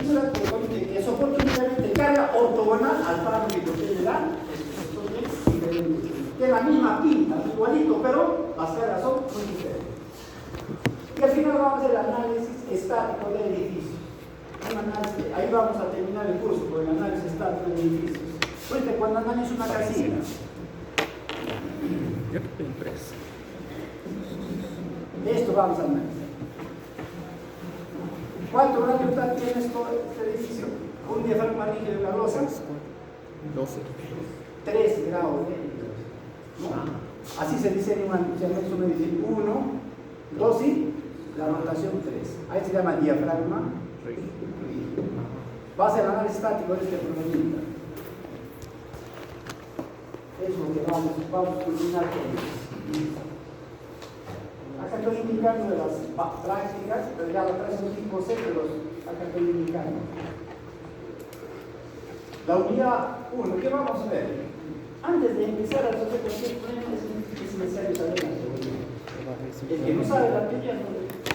estructura que soporta únicamente carga ortogonal al parámetro que le da de la misma pinta, igualito, pero las cargas son muy diferentes. Y al final vamos a hacer el análisis estático del edificio. Ahí vamos a terminar el curso con el análisis estático del edificio. Ahorita cuando analizo una casilla, esto vamos a analizar. ¿Cuánto gravedad tiene este edificio? Un diafragma rígido de la losa. 12. 3 grados de no. Así se dice en un edificio 1, 2 y la rotación 3. Ahí se llama diafragma rígido. Va a ser el análisis estático de este problemita. Es lo que vamos a culminar con eso. Acá estoy indicando de las prácticas, pero ya la traes un tipo C, pero acá estoy indicando. La unidad 1, ¿qué vamos a ver? Antes de empezar a resolver cualquier problema es necesario saber la teoría. El que no sabe la teoría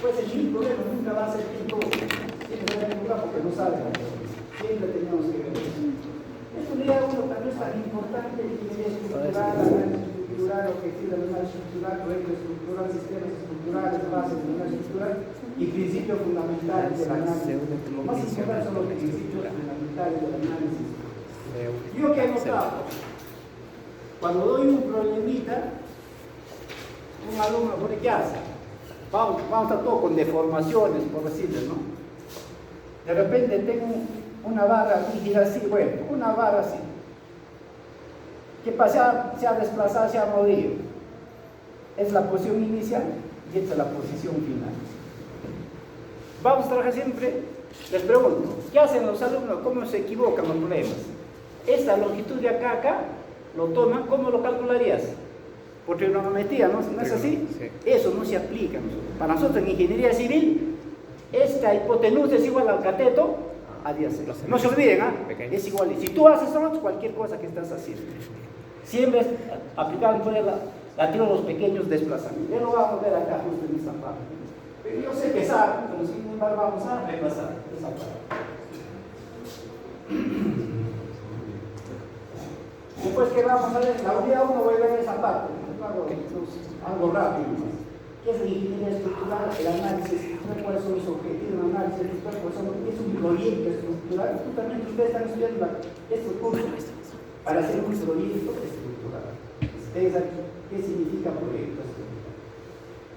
puede ser mi problema, nunca va a ser tipo. Siempre va a ningún porque no sabe la teoría. Siempre tenemos que ver eso. Esta unidad 1 también es tan importante, ingeniería estructural, análisis estructural, objetivo del análisis estructural, proyecto estructural, sistemas estructurales, bases del análisis estructural y principios fundamentales del análisis. Lo más importante son los principios fundamentales del análisis. Yo que he notado, cuando doy un problemita, un alumno pone ¿qué hace? Vamos a estar todo con deformaciones, por decirlo, ¿no? De repente tengo una barra rígida así, bueno, una barra así. ¿Qué pasa? Se ha desplazado, se ha movido. Es la posición inicial y esta es la posición final. Vamos a trabajar siempre, les pregunto, ¿qué hacen los alumnos? ¿Cómo se equivocan los problemas? Esta longitud de acá, lo toman, ¿cómo lo calcularías? Por trigonometría, ¿no es así? Sí. Eso no se aplica. Para nosotros en ingeniería civil, esta hipotenusa es igual al cateto adyacente. No se olviden, es igual. Si tú haces eso, cualquier cosa que estás haciendo. Siempre es aplicable por la tiro los pequeños desplazamientos. Ya lo vamos a ver acá justo en esta parte. Pero yo sé que saben, pero sin embargo vamos a repasar esa parte. Después que vamos a ver, la unidad 1 voy a ver esa parte, algo rápido. ¿Qué es la ingeniería estructural? El análisis, cuáles son los objetivos del análisis estructural, es un proyecto estructural. Justamente ustedes están estudiando estos cursos para hacer un proyecto estructural. Ustedes aquí, ¿qué significa proyecto estructural?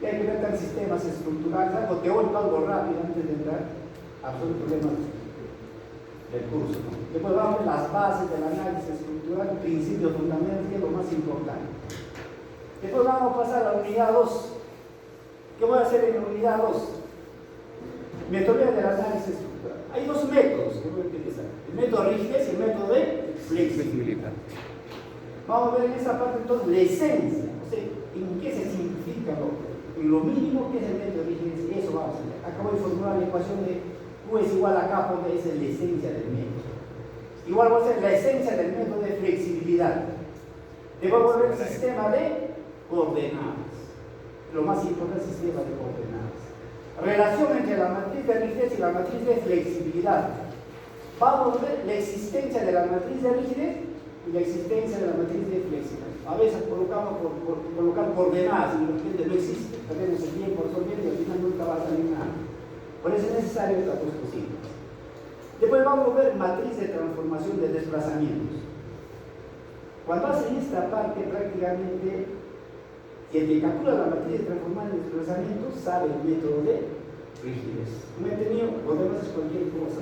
Y hay que ver tan sistemas estructurales, algo teórico, algo rápido antes de entrar a resolver problemas del curso, ¿no? Después vamos a ver las bases del análisis estructural, principios fundamentales, que es lo más importante. Después vamos a pasar a la unidad 2. ¿Qué voy a hacer en la unidad 2? Metodología del análisis estructural. Hay dos métodos que voy a utilizar: el método rigidez y el método de flexibilidad. Vamos a ver en esta parte entonces la esencia, o sea, en qué se simplifica en lo mínimo que es el método de rigidez, y eso vamos a ver. Acabo de formular la ecuación de Q es igual a K porque esa es la esencia del método. Igual va a ser la esencia del método de flexibilidad. Después voy a ver el sistema de coordenadas. Lo más importante es el sistema de coordenadas. Relación entre la matriz de rigidez y la matriz de flexibilidad. Vamos a ver la existencia de la matriz de rigidez y la existencia de la matriz de flexibilidad. A veces colocamos por colocar coordenadas y de repente no existe. Tenemos el tiempo resolviendo y al final nunca va a salir nada. Por eso es necesario estas dos cositas. Después vamos a ver matriz de transformación de desplazamientos. Cuando hacen esta parte, prácticamente, si el que calcula la matriz de transformación de desplazamientos sabe el método de rigidez. Como he tenido, podemos hacer cualquier cosa.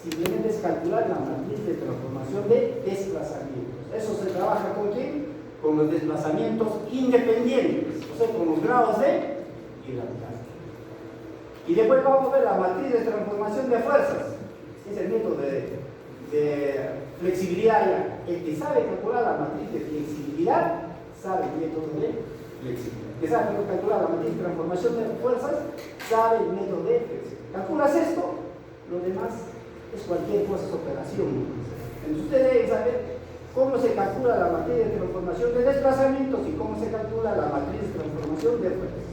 Simplemente es calcular la matriz de transformación de desplazamientos. Eso se trabaja con quién? Con los desplazamientos independientes, o sea, con los grados de hilaridad. Y después vamos a ver la matriz de transformación de fuerzas. Es el método de flexibilidad. El que sabe calcular la matriz de flexibilidad sabe el método de flexibilidad. El que sabe calcular la matriz de transformación de fuerzas sabe el método de flexibilidad. Calculas esto, lo demás es cualquier cosa, es operación. Entonces ustedes deben saber cómo se calcula la matriz de transformación de desplazamientos y cómo se calcula la matriz de transformación de fuerzas.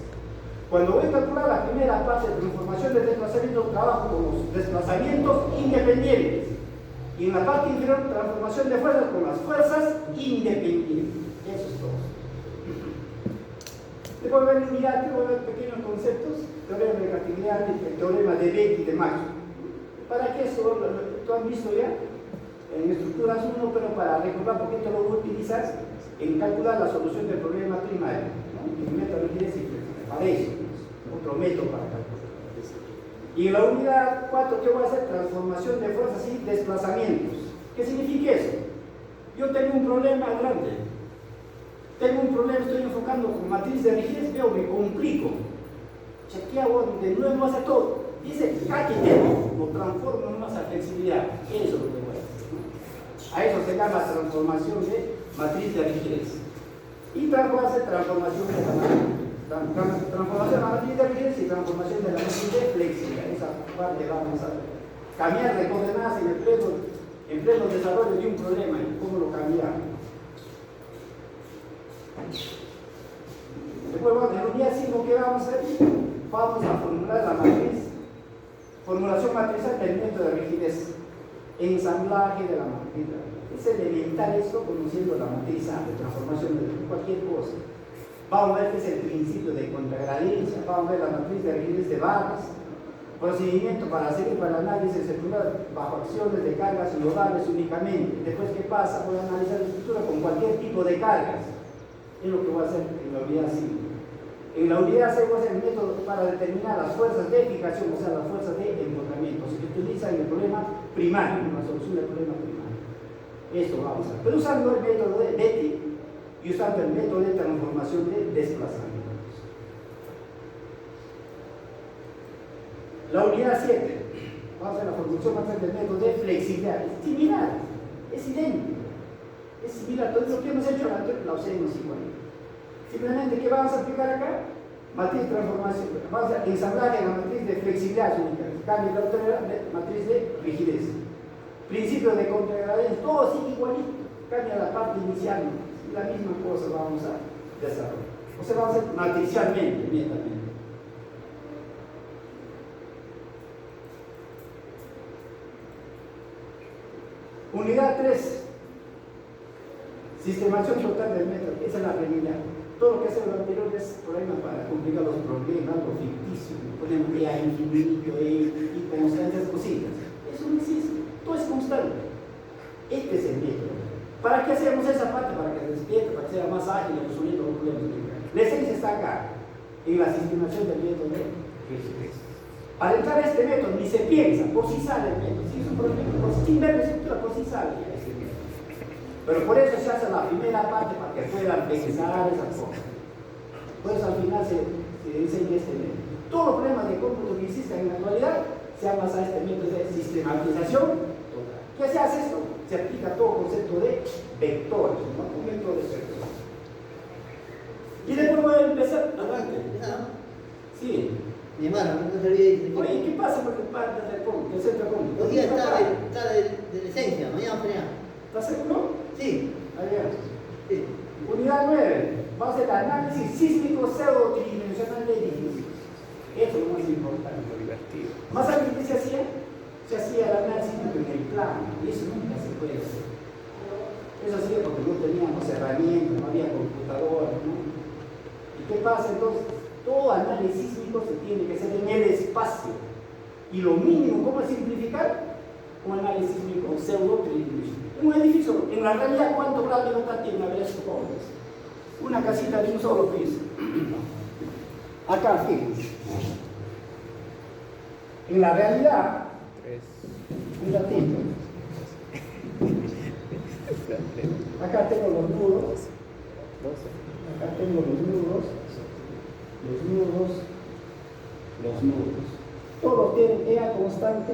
Cuando voy a calcular la primera parte de transformación de desplazamiento, trabajo con los desplazamientos independientes. Y en la parte inferior, transformación de fuerzas con las fuerzas independientes. Eso es todo. Después voy a mirar, voy a ver pequeños conceptos, teorema de relatividad, el teorema de Beck y de Max. ¿Para qué eso? Lo han visto ya en estructuras 1, pero para recordar por qué te lo voy a utilizar en calcular la solución del problema primario, ¿no? El método de rigidez y flexibilidad. Para eso, otro método para calcular. Y en la unidad 4, ¿qué voy a hacer? Transformación de fuerzas y desplazamientos. ¿Qué significa eso? Yo tengo un problema grande. Tengo un problema, estoy enfocando con matriz de rigidez, veo, me complico. Chequeo de nuevo hace todo. Dice, aquí tengo, lo transformo nomás a flexibilidad. Eso es lo que voy a hacer. A eso se llama transformación de matriz de rigidez. Y voy a hacer transformación de la matriz. Transformación de la matriz de rigidez y transformación de la matriz de flexibilidad. Esa parte vamos a cambiar de coordenadas en pleno desarrollo de un problema. ¿Cómo lo cambiamos? Después, en la unidad 5, ¿qué vamos a hacer? Vamos a formular la matriz, formulación matrizal del método de rigidez, ensamblaje de la matriz. Es elemental esto, conociendo la matriz de transformación de cualquier cosa. Vamos a ver qué es el principio de contragradiencia, vamos a ver la matriz de rigidez de barras, procedimiento para seguir para el análisis estructural bajo acciones de cargas globales únicamente. Después, ¿qué pasa? Voy a analizar la estructura con cualquier tipo de cargas. Es lo que voy a hacer en la unidad 5. En la unidad 6 voy a hacer el método para determinar las fuerzas de fijación, o sea, las fuerzas de empotramiento. Se utiliza en el problema primario, en la solución del problema primario. Esto vamos a hacer. Pero usando el método de Betti y usando el método de transformación de desplazamientos. La unidad 7. Vamos a hacer la formulación del método de flexibilidad. Es similar, es idéntico. Es similar, todo lo que hemos hecho la hacemos igual. Simplemente, ¿qué vamos a aplicar acá? Matriz de transformación. Vamos a ensamblar en la matriz de flexibilidad única. Cambio de autoridad, matriz de rigidez. Principio de contragradiente, todo sigue igualito. Cambia la parte inicial. La misma cosa vamos a desarrollar. O sea, vamos a hacer matricialmente, netamente. Unidad 3. Sistemación total del método, esa es la realidad. Todo lo que hace lo anterior es problema para complicar los problemas, algo ficticio. Ponemos que hay infinito, y constantes cositas. Eso no existe, todo es constante. Este es el método. ¿Para qué hacemos esa parte? Para que se despierte, para que sea más ágil resolviendo los problemas. La esencia está acá, en la sistemación del método de rigidez. Para entrar a este método ni se piensa, por si sale el método. Si es un problema, sin ver la estructura, por si sale. Pero por eso se hace la primera parte para que puedan pensar esas cosas. Por eso al final se enseña este método. Todos los problemas de cómputo que existen en la actualidad se han basado en este método de sistematización total. ¿Qué se hace esto? Se aplica todo concepto de vectores, ¿no? Un método de vectores. Y después voy a empezar. Adelante. Sí. Mi hermano, no se olvide. Oye, ¿qué pasa con el parte del cómputo? El centro cómputo. Hoy día está de la esencia, mañana mañana. ¿Estás seguro? Sí. Sí. Unidad 9. Vamos a hacer análisis sísmico pseudo-tridimensional de edificios. Eso es lo más importante. Divertido. Más antes, ¿qué se hacía? Se hacía el análisis en el plano. Y eso nunca se puede hacer. Eso hacía porque no teníamos herramientas, no había computadoras, ¿no? ¿Y qué pasa entonces? Todo análisis sísmico se tiene que hacer en el espacio. Y lo mínimo, ¿cómo simplificar? Un análisis sísmico pseudo-tridimensional. Un edificio, en la realidad, ¿cuánto grado de nota tiene? A ver, supongas. Una casita de un solo piso. Acá, fíjense. En la realidad, un ratito. Acá tengo los nudos. Acá tengo los nudos. Los nudos. Todos tienen EA constante.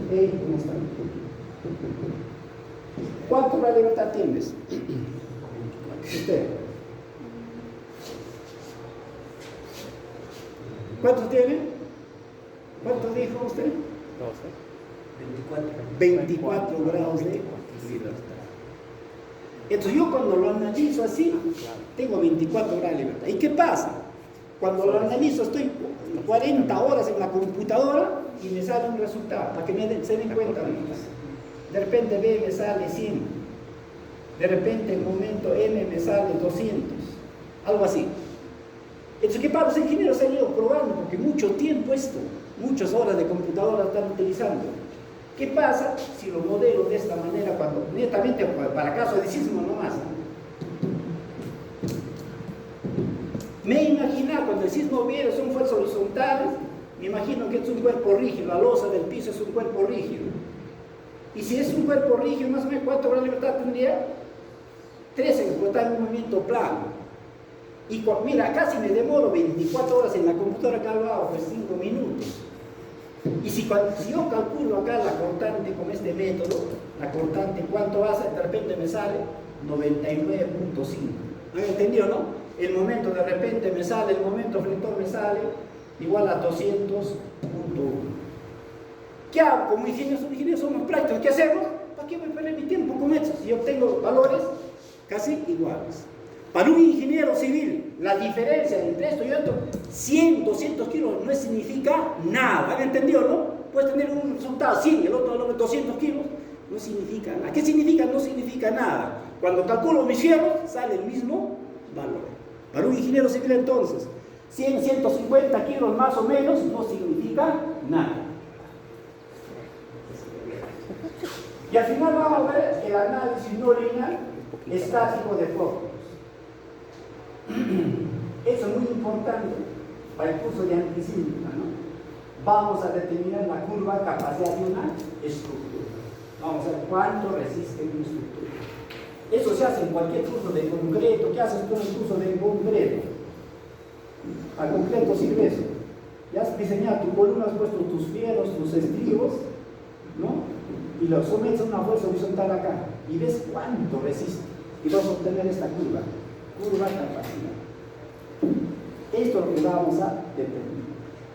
E constante. ¿Cuánto la libertad tienes? Usted. ¿Cuánto tiene? ¿Cuánto dijo usted? 24 grados de libertad. Entonces yo cuando lo analizo así, tengo 24 grados de libertad. ¿Y qué pasa? Cuando lo analizo, estoy 40 horas en la computadora y me sale un resultado, para que se den cuenta. De repente B me sale 100, de repente en momento M me sale 200, algo así. Entonces, ¿qué pasa? Los ingenieros han ido probando, porque mucho tiempo muchas horas de computadora están utilizando. ¿Qué pasa si lo modelo de esta manera, cuando netamente para caso de sismo nomás? Me imagino cuando el sismo viene, son fuerzas horizontales, me imagino que es un cuerpo rígido, la losa del piso es un cuerpo rígido. Y si es un cuerpo rígido, más o menos, ¿cuánto de libertad tendría? 13, porque está en un movimiento plano. Y mira, casi me demoro 24 horas en la computadora, acá lo hago, pues 5 minutos. Y si yo calculo acá la cortante con este método, la cortante, ¿cuánto hace? De repente me sale 99.5. ¿Han entendido, no? El momento de repente me sale, el momento flector me sale igual a 200.1. ¿Qué hago? Como ingenieros somos prácticos, ¿qué hacemos? ¿Para qué voy a perder mi tiempo con eso? Si yo obtengo valores casi iguales. Para un ingeniero civil, la diferencia entre esto y esto, 100, 200 kilos no significa nada. ¿Han entendido, no? Puedes tener un resultado 100 y el otro 200 kilos, no significa nada. ¿Qué significa? No significa nada. Cuando calculo mis fierros, sale el mismo valor. Para un ingeniero civil, entonces, 100, 150 kilos más o menos no significa nada. Y al final vamos a ver el análisis no lineal estático de fórmulas. Eso es muy importante para el curso de antisísmica, ¿no? Vamos a determinar la curva capacidad de una estructura. Vamos a ver cuánto resiste una estructura. Eso se hace en cualquier curso de concreto. ¿Qué haces tú en el curso de concreto? Al concreto sirve eso. Ya has diseñado tu columna, has puesto tus fierros, tus estribos, ¿no? Y lo sometes a una fuerza horizontal acá. Y ves cuánto resiste. Y vas a obtener esta curva. Curva capacidad. Esto es lo que vamos a determinar.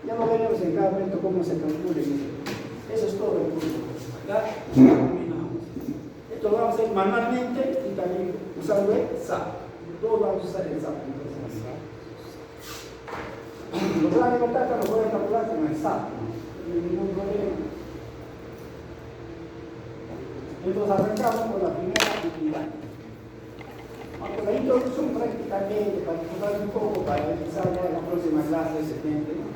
Ya lo veremos en cada momento cómo se calcula. Eso es todo el curso. ¿Ya? Terminamos. Esto lo vamos a hacer manualmente y también usando el SAP. Todos vamos a usar el SAP. Los planes de contacto lo pueden calcular con el SAP. No hay ningún problema. Entonces arrancamos con la primera actividad. Aunque la introducción prácticamente para disfrutar un poco para empezar ya en la próxima clase de septiembre, ¿no?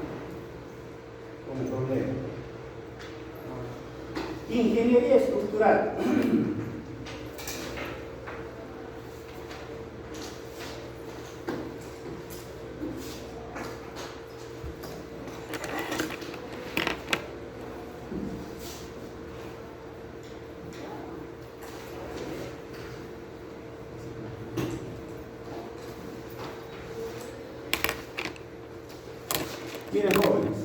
Con el problema. Ingeniería estructural. Miren, jóvenes,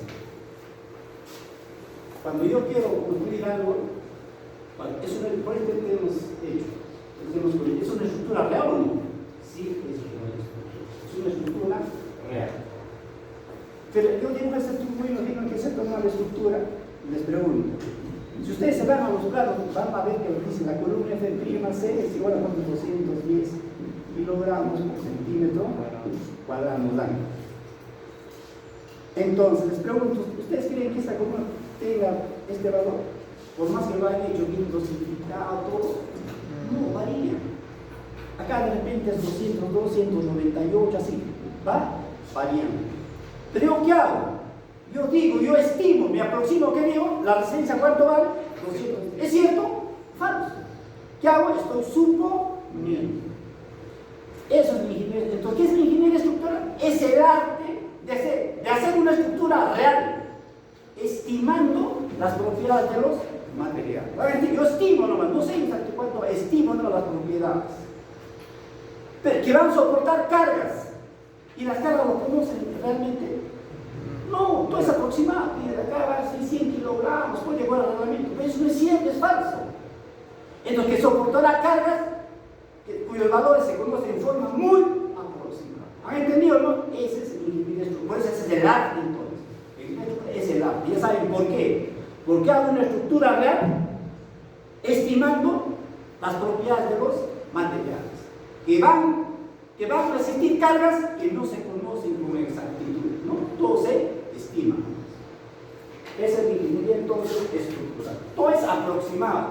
cuando yo quiero construir algo, es una, por ejemplo, que hemos hecho, ¿es una estructura real o no? Sí, es una estructura real. Pero yo digo esta estructura y nos digo que se toma la estructura, y les pregunto, si ustedes se van a los planos, van a ver que dice la columna F' es igual a 210 kilogramos por centímetro cuadrado daño. Entonces, les pregunto, ¿ustedes creen que esta columna tenga este valor? Por más que lo hayan hecho bien dosificado, todo, no varía. Acá de repente es 202, 198, así, va variando. Pero ¿yo qué hago? Yo digo, yo estimo, me aproximo, ¿qué digo? La resistencia, ¿cuánto vale? 200. ¿Es cierto? Falso. ¿Qué hago? Estoy suponiendo. Eso es mi ingeniería. Entonces, ¿qué es mi ingeniería estructural? Es el arte de hacer una estructura real, estimando las propiedades de los materiales. Yo estimo nomás, no sé exactamente cuánto, estimo no las propiedades. Pero que van a soportar cargas. ¿Y las cargas lo conocen realmente? No, todo es aproximado. Mira, acá va a ser 100 kilogramos, puede llegar al reglamento. Pero eso no es cierto, es falso. Entonces, que soportará cargas cuyos valores se conocen en forma muy aproximada. ¿Han entendido, no? Ese es el ingeniería estructural. Por eso ese es el arte, entonces. Es el arte. Ya saben por qué. Porque hago una estructura real estimando las propiedades de los materiales que van a resistir cargas que no se conocen con exactitud. todo se estima. Esa es la ingeniería entonces estructural. Todo es aproximado.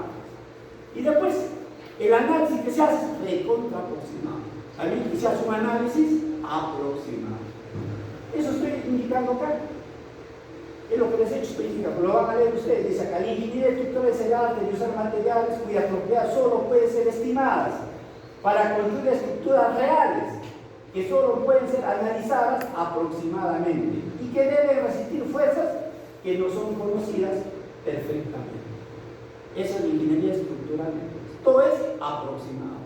Y después, el análisis que se hace es recontra aproximado. También que se hace un análisis aproximado. Eso estoy indicando acá. Es lo que les he hecho específica, pero lo van a leer ustedes. Dice acá, la ingeniería estructural es el arte de usar materiales cuya propiedades solo pueden ser estimadas para construir estructuras reales que solo pueden ser analizadas aproximadamente y que deben resistir fuerzas que no son conocidas perfectamente. Esa es la ingeniería estructural. Todo es aproximado.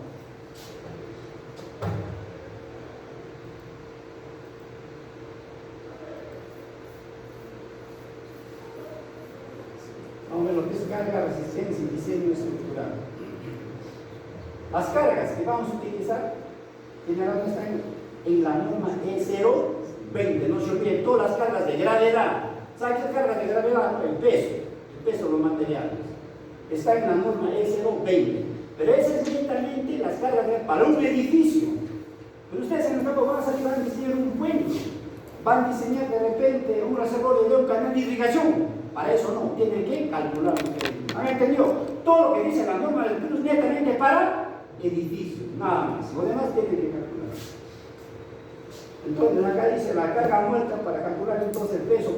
Vamos a ver lo que es carga, resistencia y diseño estructural. Las cargas que vamos a utilizar generalmente están en la norma E020. No se olviden, todas las cargas de gravedad. ¿Saben qué cargas de gravedad? El peso de los materiales. Está en la norma E020. Pero esa es directamente las cargas para un edificio. Pero ustedes en el campo van a salir, van a diseñar un puente. Van a diseñar de repente un reservorio de un canal de irrigación. Para eso no, tienen que calcular ustedes. ¿Han entendido? Todo lo que dice la norma del PLUS netamente para edificios, nada más. Lo demás tienen que calcular. Entonces acá dice la carga muerta para calcular entonces el peso.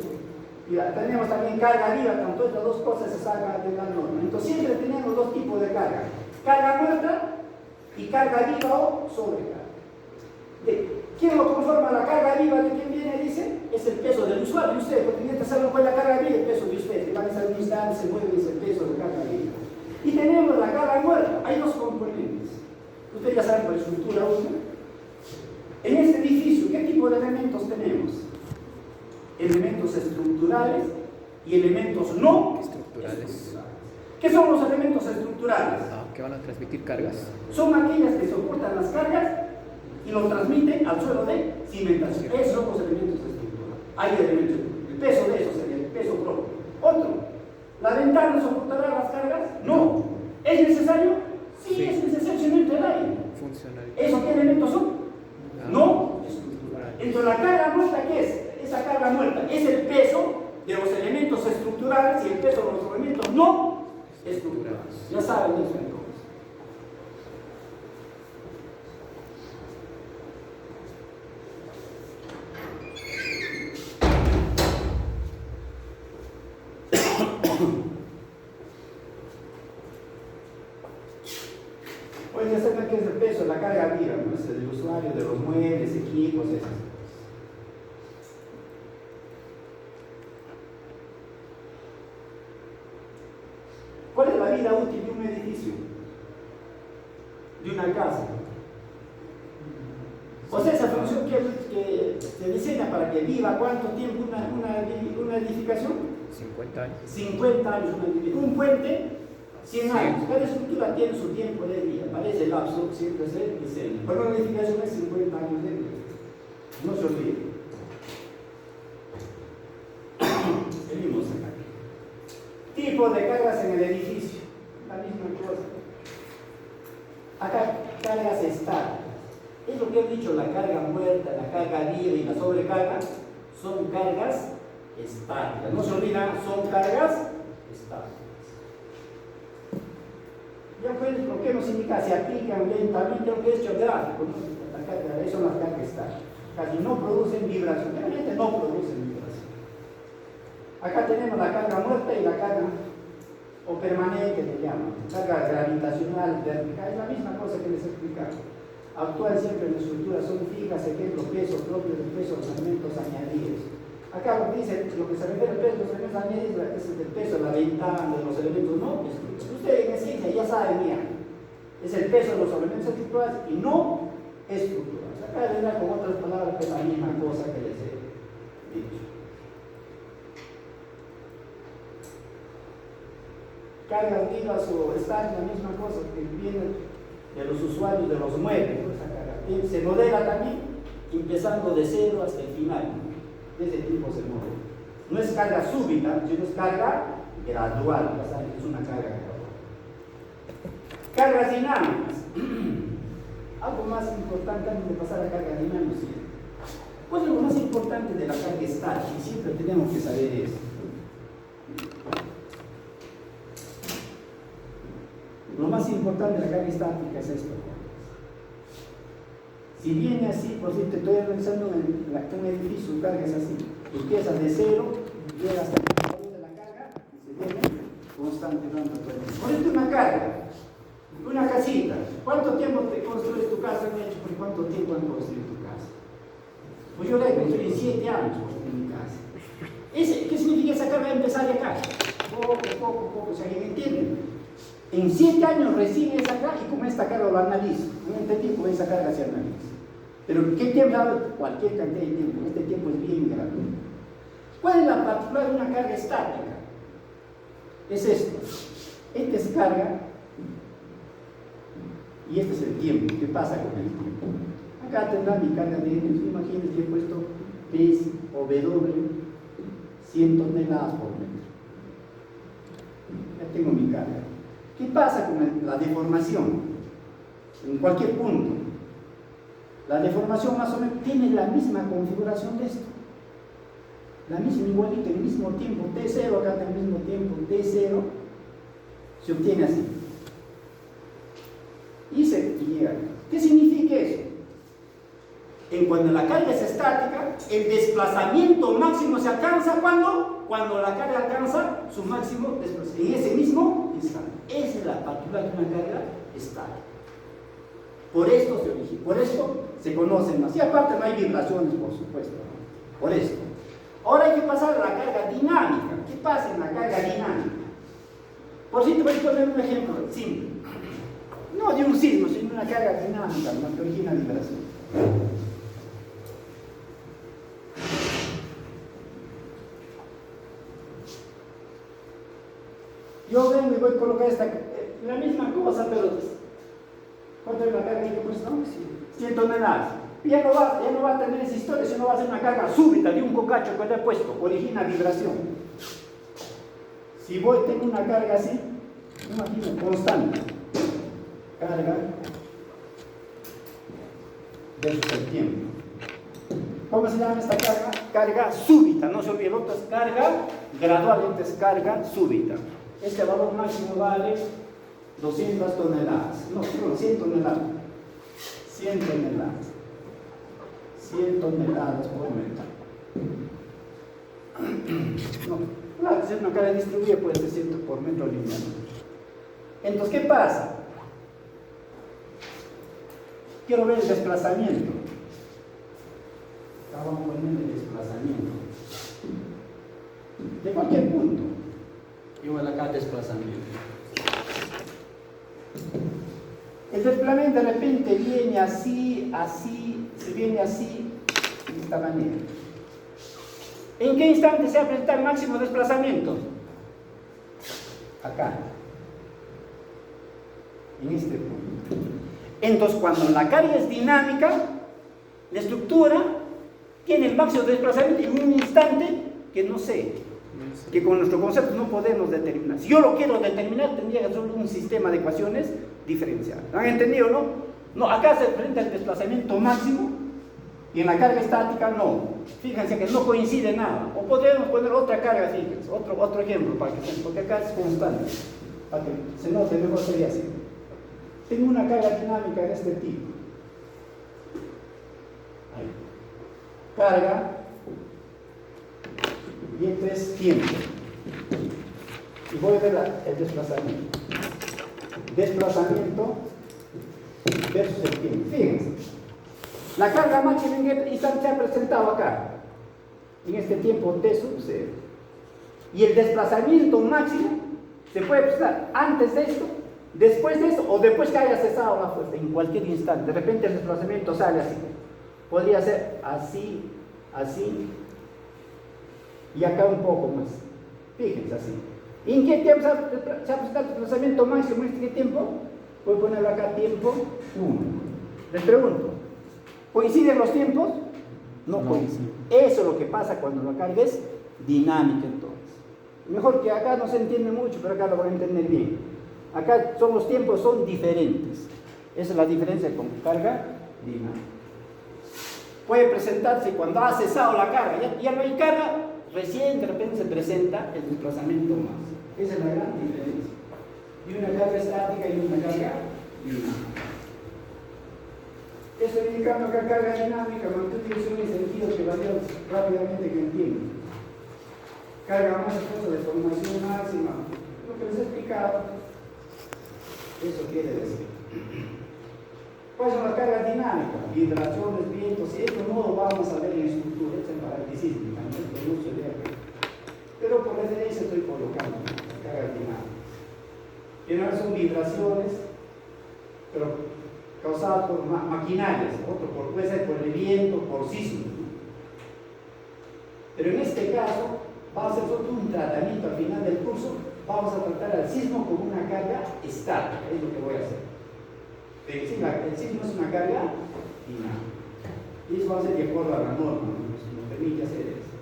Y tenemos también carga viva, tanto estas dos cosas se sacan de la norma. Entonces siempre tenemos dos tipos de carga. Carga muerta y carga viva o sobrecarga. ¿Quién lo conforma la carga viva de quién viene? Dice, es el peso del usuario. Usted, porque mientras saben cuál es la carga viva, el peso de usted. Que van a estar en un instante, se mueve, es el peso de carga viva. Y tenemos la carga muerta. Hay dos componentes. Ustedes ya saben por estructura 1. En este edificio, ¿qué tipo de elementos tenemos? Elementos estructurales y elementos no estructurales. ¿Qué son los elementos estructurales? Que van a transmitir cargas. Son aquellas que soportan las cargas y los transmiten al suelo de cimentación. Esos son los elementos estructurales. Hay elementos, el peso de eso sería el peso propio. Otro, ¿la ventana soportará las cargas? No. ¿Es necesario? Sí, es necesario, si no entra el aire. Funcional. ¿Esos qué elementos son? No estructurales. Entonces, la carga muerta, ¿qué es? Esa carga muerta es el peso de los elementos estructurales y el peso de los elementos no estructurales. Ya saben eso entonces. Pueden hacer qué es el peso, la carga viva, ¿no? Es del usuario, de los muebles, equipos, esas cosas. ¿Cuál es la vida útil de un edificio? De una casa. O sea, esa función que se diseña para que viva, ¿cuánto tiempo una edificación? 50 años. 50 años una edificación. Un puente, 100 años. Cada estructura tiene su tiempo de vida. Para ese lapso siempre se diseña. Pero una edificación es 50 años de vida. No se olvide. Seguimos acá. Tipos de cargas en el edificio. La misma cosa. Acá, cargas estáticas. Es lo que he dicho, la carga muerta, la carga viva y la sobrecarga son cargas estáticas. No se olvidan, son cargas estáticas. Ya pues, lo que nos indica, se aplican lentamente lo que es hecho gráfico, ¿no? La carga, eso son las cargas estáticas. Casi no producen vibración, realmente no producen vibración. Acá tenemos la carga muerta y la carga o permanente, le llaman. Carga gravitacional, vertical, es la misma cosa que les he explicado. Actúan siempre en la estructura, son fijas, ejemplo, peso propio del peso de los elementos añadidos. Acá lo que dice, lo que se refiere al peso de los elementos añadidos es el peso de la ventana, de los elementos no estructurales. Ustedes en ciencia ya saben, mira, es el peso de los elementos estructurales y no estructurales. Acá les da con otras palabras que es la misma cosa que les he dicho. Cargas vivas o están la misma cosa que viene de los usuarios de los muebles, ¿no? Esa carga. Se modela también empezando de cero hasta el final, ¿no? De ese tipo se modela. No es carga súbita, sino es carga gradual, ya saben que es una carga gradual. Cargas dinámicas. Algo más importante antes de pasar a cargas dinámicas. ¿Cuál es lo más importante de la carga estática? Y siempre tenemos que saber eso. Lo más importante de la carga estática es esto. Si viene así, por ejemplo, estoy analizando un edificio, su carga es así. Tú empiezas de cero, llega hasta el valor de la carga y se viene constantemente. Por esto una carga, una casita. ¿Cuánto tiempo te construyes tu casa? ¿Por cuánto tiempo han construido tu casa? Pues yo la he construido en 7 años en mi casa. ¿Qué significa esa carga de empezar de acá? Poco, si alguien entiende. En 7 años recibe esa carga y con esta carga lo analizo. En este tiempo esa carga se analiza. Pero ¿qué tiempo? Cualquier cantidad de tiempo. Este tiempo es bien grande. ¿Cuál es la particularidad de una carga estática? Es esto. Esta es carga y este es el tiempo. ¿Qué pasa con el tiempo? Acá tendrá mi carga de, imagínense que he puesto P o W 100 toneladas por metro. Ya tengo mi carga. ¿Qué pasa con la deformación? En cualquier punto. La deformación más o menos tiene la misma configuración de esto. La misma igualita, el mismo tiempo. T0 acá al mismo tiempo. T0 se obtiene así. Y llega. ¿Qué significa eso? Cuando la carga es estática, el desplazamiento máximo se alcanza cuando la carga alcanza su máximo desplazamiento. En ese mismo instante. Esa es la particularidad de una carga estática. Por esto se conocen más. Y aparte no hay vibraciones, por supuesto. Por esto. Ahora hay que pasar a la carga dinámica. ¿Qué pasa en la carga dinámica? Por si te voy a poner un ejemplo simple. No de un sismo, sino una carga dinámica, una que origina vibración. Yo vengo y voy a colocar la misma cosa, pero ¿cuánto es la carga que he puesto? 100 toneladas. Ya no va a tener esa historia, sino va a ser una carga súbita de un cocacho que le he puesto, origina vibración. Si tengo una carga así, imagino, constante. Carga versus el tiempo. ¿Cómo se llama esta carga? Carga súbita, no se olvide, otra es carga gradual, esta es carga súbita. Este valor máximo vale 200 toneladas, no, 100 toneladas. 100 toneladas. 100 toneladas por metro. No, claro, si es una carga distribuida puede ser 100 por metro lineal. Entonces, ¿qué pasa? Quiero ver el desplazamiento. Vamos a poner el desplazamiento. De cualquier punto. Igual acá desplazamiento. El desplazamiento de repente viene así, se viene así, de esta manera. ¿En qué instante se presenta el máximo desplazamiento? Acá. En este punto. Entonces, cuando la carga es dinámica, la estructura tiene el máximo desplazamiento en un instante que no sé, que con nuestro concepto no podemos determinar. Si yo lo quiero determinar, tendría que hacer un sistema de ecuaciones diferenciales. ¿Han entendido, no? No, acá se presenta el desplazamiento máximo y en la carga estática no. Fíjense que no coincide nada. O podríamos poner otra carga, fíjense, otro ejemplo, porque acá es constante. Para que se note mejor sería así. Tengo una carga dinámica de este tipo. Ahí. Carga y este es tiempo. Y voy a ver el desplazamiento. Desplazamiento versus el tiempo. Fíjense. La carga máxima en este instante se ha presentado acá. En este tiempo T sub 0. Y el desplazamiento máximo se puede presentar antes de esto, después de esto o después que haya cesado la fuerza, en cualquier instante. De repente el desplazamiento sale así. Podría ser así, así y acá un poco más. Fíjense así. ¿En qué tiempo se ha presentado el desplazamiento máximo? ¿En qué tiempo? Voy a ponerlo acá tiempo 1. Les pregunto, ¿coinciden los tiempos? No coinciden. Eso es lo que pasa cuando la carga es dinámica entonces. Mejor que acá no se entiende mucho, pero acá lo van a entender bien. Acá los tiempos son diferentes. Esa es la diferencia con carga dinámica. puede presentarse cuando ha cesado la carga, ya no hay carga, recién de repente se presenta el desplazamiento más. Esa es la gran diferencia. Y una carga estática y una carga dinámica. Esto indicando que carga dinámica, magnitud y sentido que varía rápidamente que entienden. Carga más esfuerzo de formación máxima. Lo que les he explicado, eso quiere decir. ¿Cuáles son las cargas dinámicas? Vibraciones, vientos, y esto no lo vamos a ver en estructura, es en paralítica, no es mucho de acá. Pero por referencia estoy colocando las cargas dinámicas. Primero son vibraciones, pero causadas por maquinarias, otro puede ser por el viento, por sismos. Pero en este caso, vamos a hacer solo un tratamiento al final del curso, vamos a tratar al sismo como una carga estática, es lo que voy a hacer. El sismo es una carga dinámica. Y eso va a ser de acuerdo a la norma, nos permite hacer eso.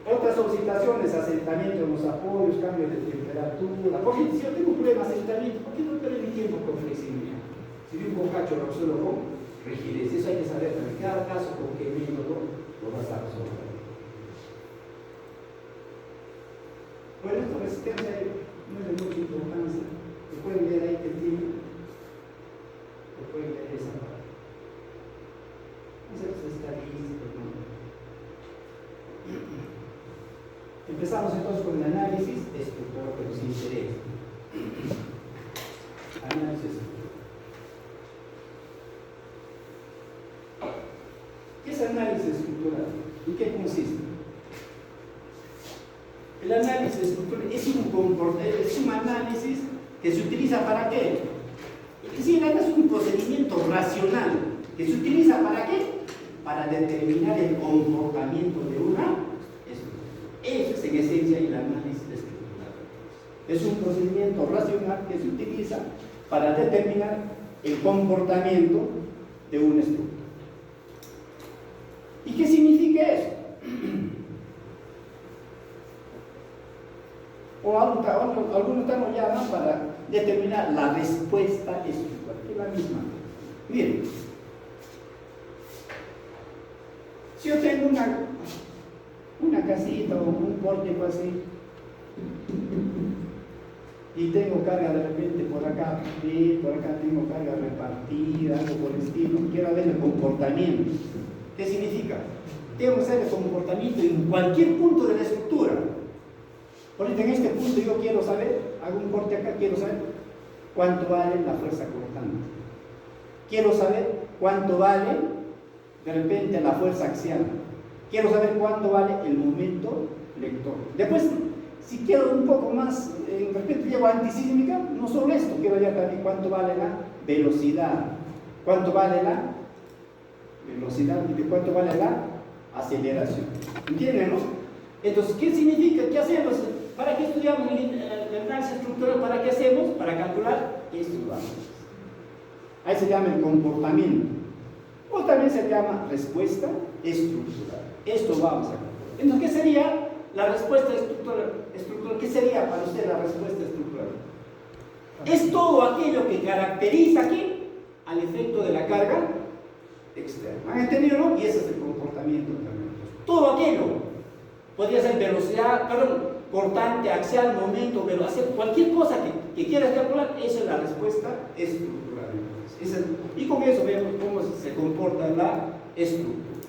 Otras oscilaciones, asentamiento en los apoyos, cambio de temperatura. Por ejemplo, si yo tengo un problema de asentamiento, ¿por qué no perder mi tiempo con flexibilidad? Si vi un bocacho lo resuelvo con rigidez, eso hay que saber en cada caso con qué método lo vas a resolver. Bueno, esta resistencia no es de mucha importancia. Lo pueden ver ahí que tiene. Lo pueden ver esa parte. Vamos a hacer sus estadísticas, ¿no? Empezamos entonces con el análisis estructural, pero sin interés. Análisis estructural. ¿Qué es análisis estructural? ¿En qué consiste? El análisis estructural es un análisis que se utiliza ¿para qué? Es decir, es un procedimiento racional que se utiliza ¿para qué? Para determinar el comportamiento de una estructura. Eso es en esencia el análisis estructural. Es un procedimiento racional que se utiliza para determinar el comportamiento de una estructura. ¿Y qué significa eso? O algunos lo llaman para determinar la respuesta estructural, que es la misma. Bien, si yo tengo una casita o un pórtico así y tengo carga de repente por acá tengo carga repartida, algo por el estilo, quiero ver el comportamiento. ¿Qué significa? Tengo que saber el comportamiento en cualquier punto de la estructura. Por ejemplo, en este punto yo quiero saber, hago un corte acá, quiero saber cuánto vale la fuerza cortante. Quiero saber cuánto vale de repente la fuerza axial. Quiero saber cuánto vale el momento lector. Después, si quiero un poco más, de repente llevo antisísmica, no solo esto, quiero ver también cuánto vale la velocidad, cuánto vale la velocidad y cuánto vale la aceleración. ¿Entienden, no? Entonces, ¿qué significa? ¿Qué hacemos? ¿Para qué estudiamos el análisis estructural? ¿Para qué hacemos? Para calcular estos valores. Ahí se llama el comportamiento. O también se llama respuesta estructural. Esto vamos a calcular. Entonces, ¿qué sería la respuesta estructural? ¿Qué sería para usted la respuesta estructural? Es todo aquello que caracteriza aquí al efecto de la carga externa. ¿Han entendido, no? Y ese es el comportamiento también. Todo aquello. Podría ser velocidad, cortante, axial, momento, velocidad, cualquier cosa que quieras calcular, esa es la respuesta estructural. Y con eso vemos cómo se comporta la estructura.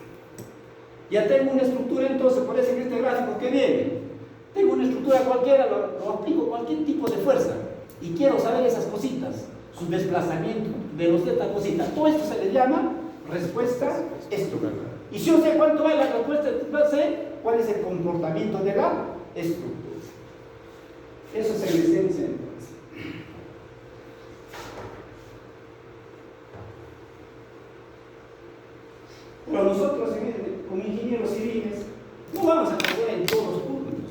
Ya tengo una estructura, entonces, por eso en este gráfico que viene, tengo una estructura cualquiera, lo aplico cualquier tipo de fuerza, y quiero saber esas cositas, su desplazamiento, velocidad, esta cosita. Todo esto se le llama respuesta estructural. Y si yo sé cuánto vale la respuesta estructural, sé cuál es el comportamiento de la estructura. Eso es en esencia, entonces. Pero nosotros, como ingenieros civiles, no vamos a calcular en todos los puntos.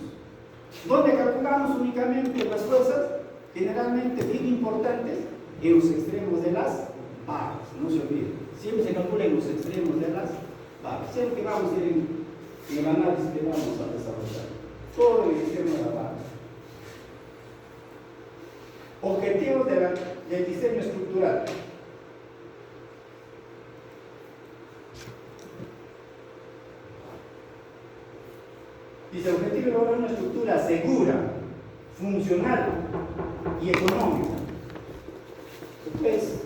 Donde calculamos únicamente las fuerzas, generalmente bien importantes, en los extremos de las barras. No se olviden. Siempre se calcula en los extremos de las barras. Siempre que vamos a ir en el análisis que vamos a desarrollar. Todo en el extremo de la barra. Objetivos del diseño estructural. lograr una estructura segura, funcional y económica. Pues,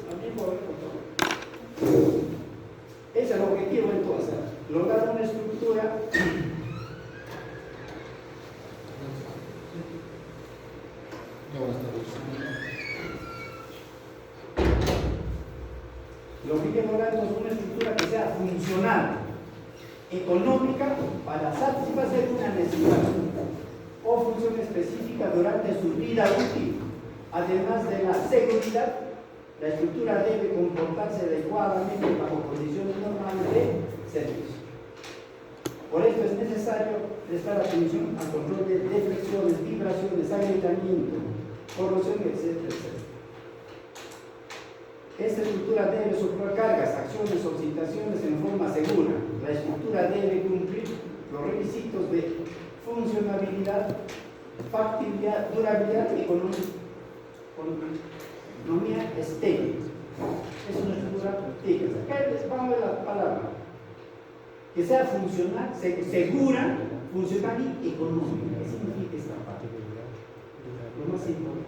ese es el objetivo entonces, lograr una estructura una estructura que sea funcional, económica, para satisfacer una necesidad o función específica durante su vida útil. Además de la seguridad, la estructura debe comportarse adecuadamente bajo condiciones normales de servicio. Por esto es necesario prestar atención al control de deflexiones, vibraciones, agrietamiento, corrosión, etcétera, etcétera. Esta estructura debe soportar cargas, acciones o situaciones en forma segura. La estructura debe cumplir los requisitos de funcionabilidad, factibilidad, durabilidad y economía estética. Es una estructura técnica. Acá les vamos a ver la palabra. Que sea funcional, segura, funcional y económica. ¿Qué significa esta parte? Lo más importante.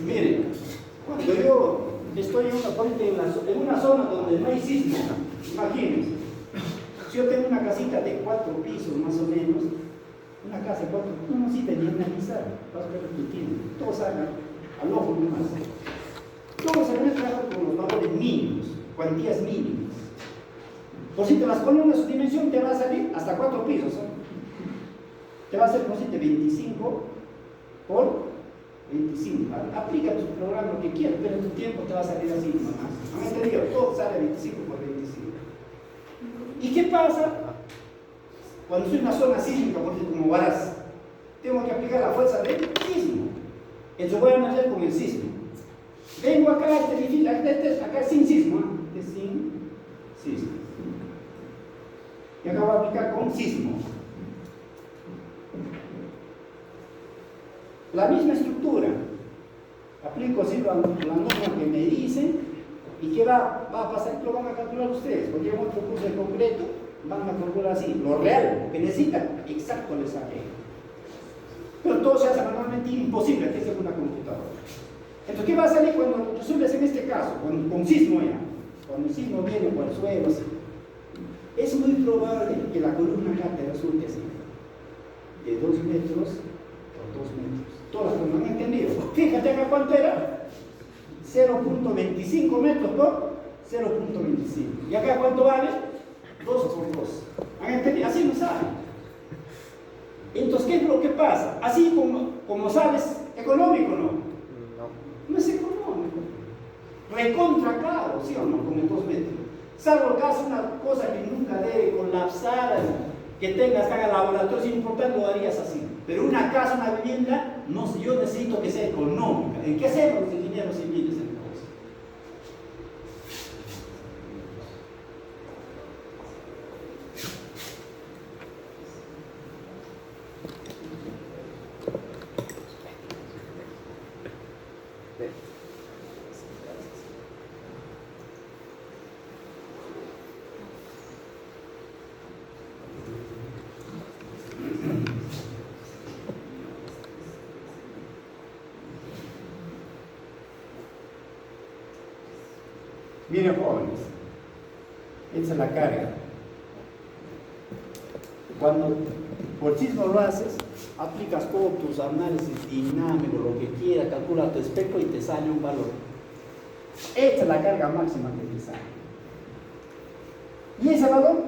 Miren, cuando yo estoy en una zona donde no hay sismo, imagínense, si yo tengo una casita de 4 pisos más o menos, una casa de 4 pisos, no necesita ni analizar, vas a ver lo que tiene, todos hagan al ojo nomás. Todos se van a trabajar con los valores mínimos, cuantías mínimas. Por si las columnas, su dimensión te va a salir hasta 4 pisos, ¿eh? Te va a hacer, por si 25 por 25. Aplica tu programa lo que quieras, pero en tu tiempo te va a salir así nomás. ¿Han entendido? Todo sale 25 por 25. ¿Y qué pasa cuando estoy en una zona sísmica, por ejemplo, como Huaraz? Tengo que aplicar la fuerza del sismo. Entonces voy a nacer con el sismo. Vengo acá, acá sin sismo, ¿eh? Sin sismo. Y acá voy a aplicar con sismo. La misma estructura, aplico así la norma que me dicen y que va a pasar, lo van a calcular ustedes, porque en otro curso de concreto van a calcular así, lo real, lo que necesitan, exacto les sale. Pero todo se hace manualmente imposible, que es una computadora. Entonces, ¿qué va a salir cuando resuelves en este caso? Con sismo ya, cuando el sismo viene por el suelo, así. Es muy probable que la columna acá te resulte así, de 2 metros por 2 metros. Todas las han entendido. Fíjate acá cuánto era. 0.25 metros por 0.25. ¿Y acá cuánto vale? 2 por 2. ¿Han entendido? Así no saben. Entonces, ¿qué es lo que pasa? Así como sabes, ¿económico o no? No es económico. Recontra claro, ¿sí o no? Como 2 metros. Salvo que hace una cosa que nunca debe colapsar, que tengas haga laboratorio, sin importar, lo harías así. Pero una casa, una vivienda, no, yo necesito que sea económica. ¿En qué hacemos los ingenieros civiles entonces? Miren, jóvenes, esa es la carga. Cuando por sismo lo haces, aplicas todos tus análisis dinámicos, lo que quieras, calcula tu espectro y te sale un valor. Esta es la carga máxima que te sale. Y ese valor,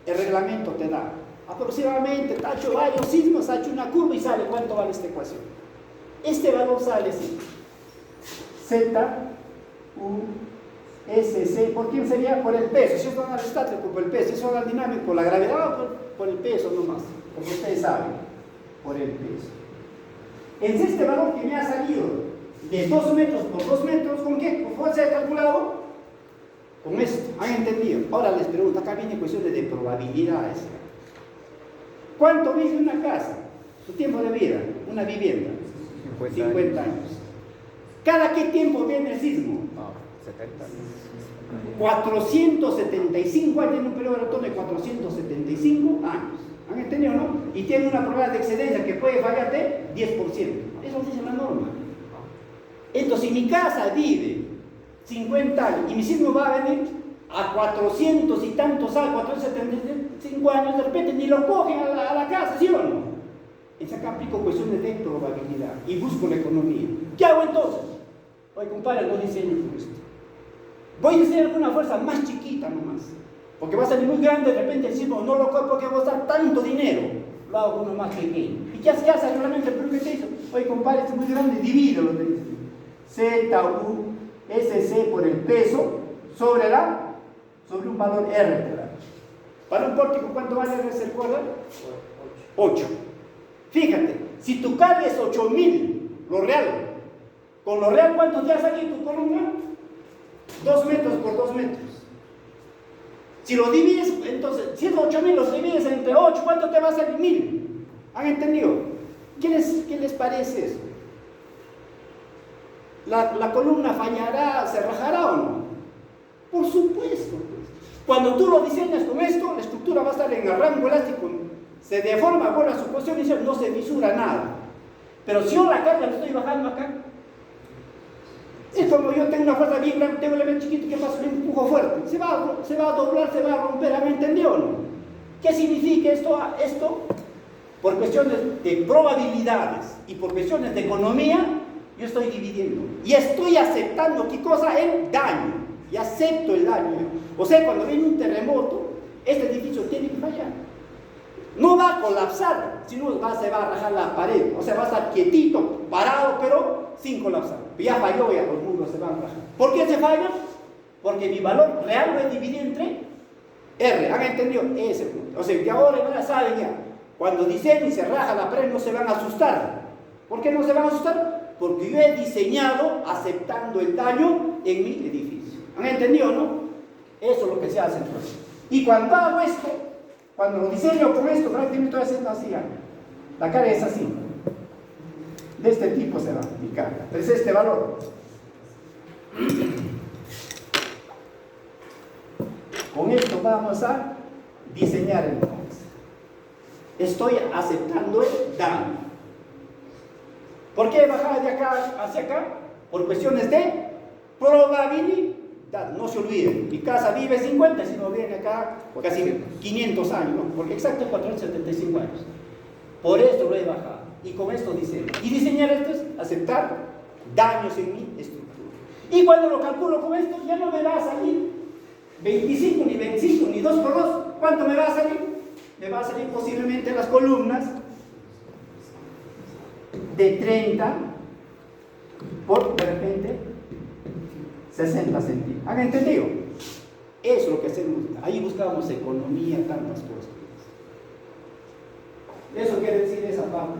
el reglamento te da. Aproximadamente, te ha hecho varios sismos, ha hecho una curva y sale cuánto vale esta ecuación. Este valor sale así. Z, U, SC, ¿por quién sería? Por el peso. Si es al estático, por el peso. Si es al dinámico, por la gravedad o por el peso nomás. Como ustedes saben, por el peso. Entonces, este valor que me ha salido de 2 metros por 2 metros, ¿con qué? ¿Con fuerza de calculado? Con esto. ¿Han entendido? Ahora les pregunto, acá viene cuestiones de probabilidades. ¿Cuánto vive una casa? Su tiempo de vida, una vivienda. 50 años. ¿Cada qué tiempo viene el sismo? 70. 475 años, tiene un periodo de retorno de 475 años. ¿Han entendido, no? Y tiene una probabilidad de excedencia que puede fallarte 10%. Eso dice la norma. Entonces, si mi casa vive 50 años y mi sismo va a venir a 400 y tantos años, 475 años, de repente ni lo cogen a la casa, ¿sí o no? Entonces acá aplico cuestiones de probabilidad y busco la economía. ¿Qué hago entonces? Oye, compadre, no diseño con esto. Voy a diseñar con una fuerza más chiquita nomás, porque va a salir muy grande, de repente el sismo no lo cojo porque va a costar tanto dinero. Lo hago con uno más pequeño. ¿Y qué hace realmente el problema que te hizo? Oye, compadre, esto es muy grande, divídelo, te dice. ZUSC por el peso sobre un valor R, ¿verdad? Para un pórtico, ¿cuánto vale R? ¿Se acuerdan? 8. Fíjate, si tu carga es 8000, lo real, con lo real, ¿cuánto te ha salido tu columna? 2 metros por 2 metros. Si lo divides, entonces, si es 8000, los divides entre 8, ¿cuánto te va a salir? 1000. ¿Han entendido? ¿Qué les parece eso? ¿La columna fallará, se rajará o no? Por supuesto. Cuando tú lo diseñas con esto, la estructura va a estar en el rango elástico, se deforma, vuelve a su posición inicial, no se fisura nada. Pero si yo la carga la estoy bajando acá, es como yo tengo una fuerza bien grande, tengo un elemento chiquito, ¿qué pasa? Le empujo fuerte, se va a doblar, se va a romper, ¿me entendió o no? ¿Qué significa esto? Por cuestiones de probabilidades y por cuestiones de economía, yo estoy dividiendo y estoy aceptando, ¿qué cosa? El daño, y acepto el daño. O sea, cuando viene un terremoto, este edificio tiene que fallar. No va a colapsar, sino se va a rajar la pared, o sea, va a estar quietito, parado, pero sin colapsar. Ya falló, ya los muros se van a rajar. ¿Por qué se falla? Porque mi valor real lo he dividido entre R. ¿Han entendido? Ese punto. O sea, que ahora ya saben ya, cuando diseñan y se raja la pared no se van a asustar. ¿Por qué no se van a asustar? Porque yo he diseñado aceptando el daño en mi edificio. ¿Han entendido, no? Eso es lo que se hace entonces. Y cuando hago esto, cuando lo diseño con esto, prácticamente estoy haciendo así. La carga es así. De este tipo será mi carga. Es este valor. Con esto vamos a diseñar entonces. Estoy aceptando el daño. ¿Por qué bajar de acá hacia acá? Por cuestiones de probabilidad. No se olviden, mi casa vive 50, si no viene acá casi 500 años, ¿no? Porque exacto 475 años. Por esto lo he bajado. Y con esto diseño. Y diseñar esto es aceptar daños en mi estructura. Y cuando lo calculo con esto, ya no me va a salir 25, ni 25, ni 2 por 2. ¿Cuánto me va a salir? Me va a salir posiblemente las columnas de 30 por, de repente, 60 centímetros. ¿Han entendido? Eso es lo que hacemos. Ahí buscamos economía, tantas cosas. Eso quiere decir esa parte.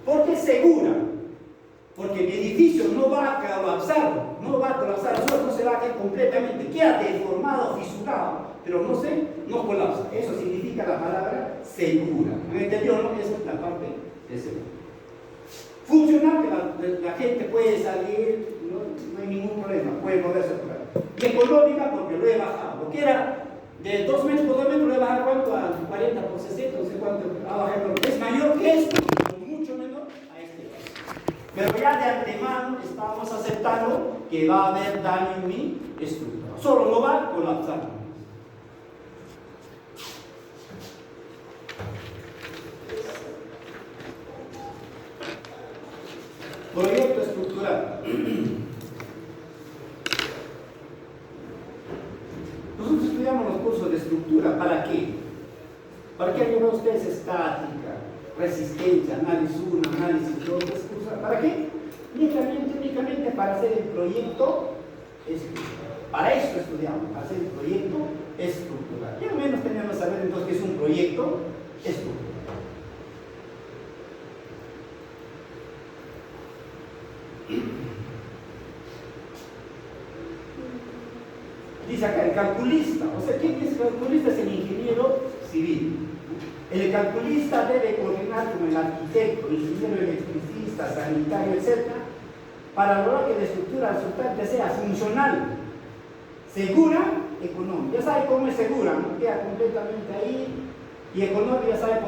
¿Por qué segura? Porque mi edificio no va a colapsar, no se va a caer completamente, queda deformado, fisurado, pero no colapsa. Eso significa la palabra segura. ¿Me entendió? ¿No? Esa es la parte de segura. Funcional, que la gente puede salir, no hay ningún problema, puede moverse por ahí. Y económica, porque lo he bajado. Lo que era de 2 metros por 2 metros, lo he bajado ¿cuánto? A 40 por 60, no sé cuánto. Es mayor que esto, mucho menor a este caso. Pero ya de antemano estamos aceptando que va a haber daño en mi estructura. Solo no va a colapsar. Proyecto estructural. Nosotros estudiamos los cursos de estructura. ¿Para qué? ¿Para qué ayudan ustedes estática, resistencia, análisis 1, análisis 2? ¿Para qué? Únicamente para hacer el proyecto estructural. Para eso estudiamos, para hacer el proyecto estructural. Y al menos tenemos que saber entonces qué es un proyecto estructural. Dice acá, el calculista, o sea, ¿quién es el calculista? Es el ingeniero civil. El calculista debe coordinar con el arquitecto, ingeniero electricista, sanitario, etc., para lograr que la estructura resultante sea funcional, segura, económica. Ya sabe cómo es segura, no queda completamente ahí. Y económica, ya sabe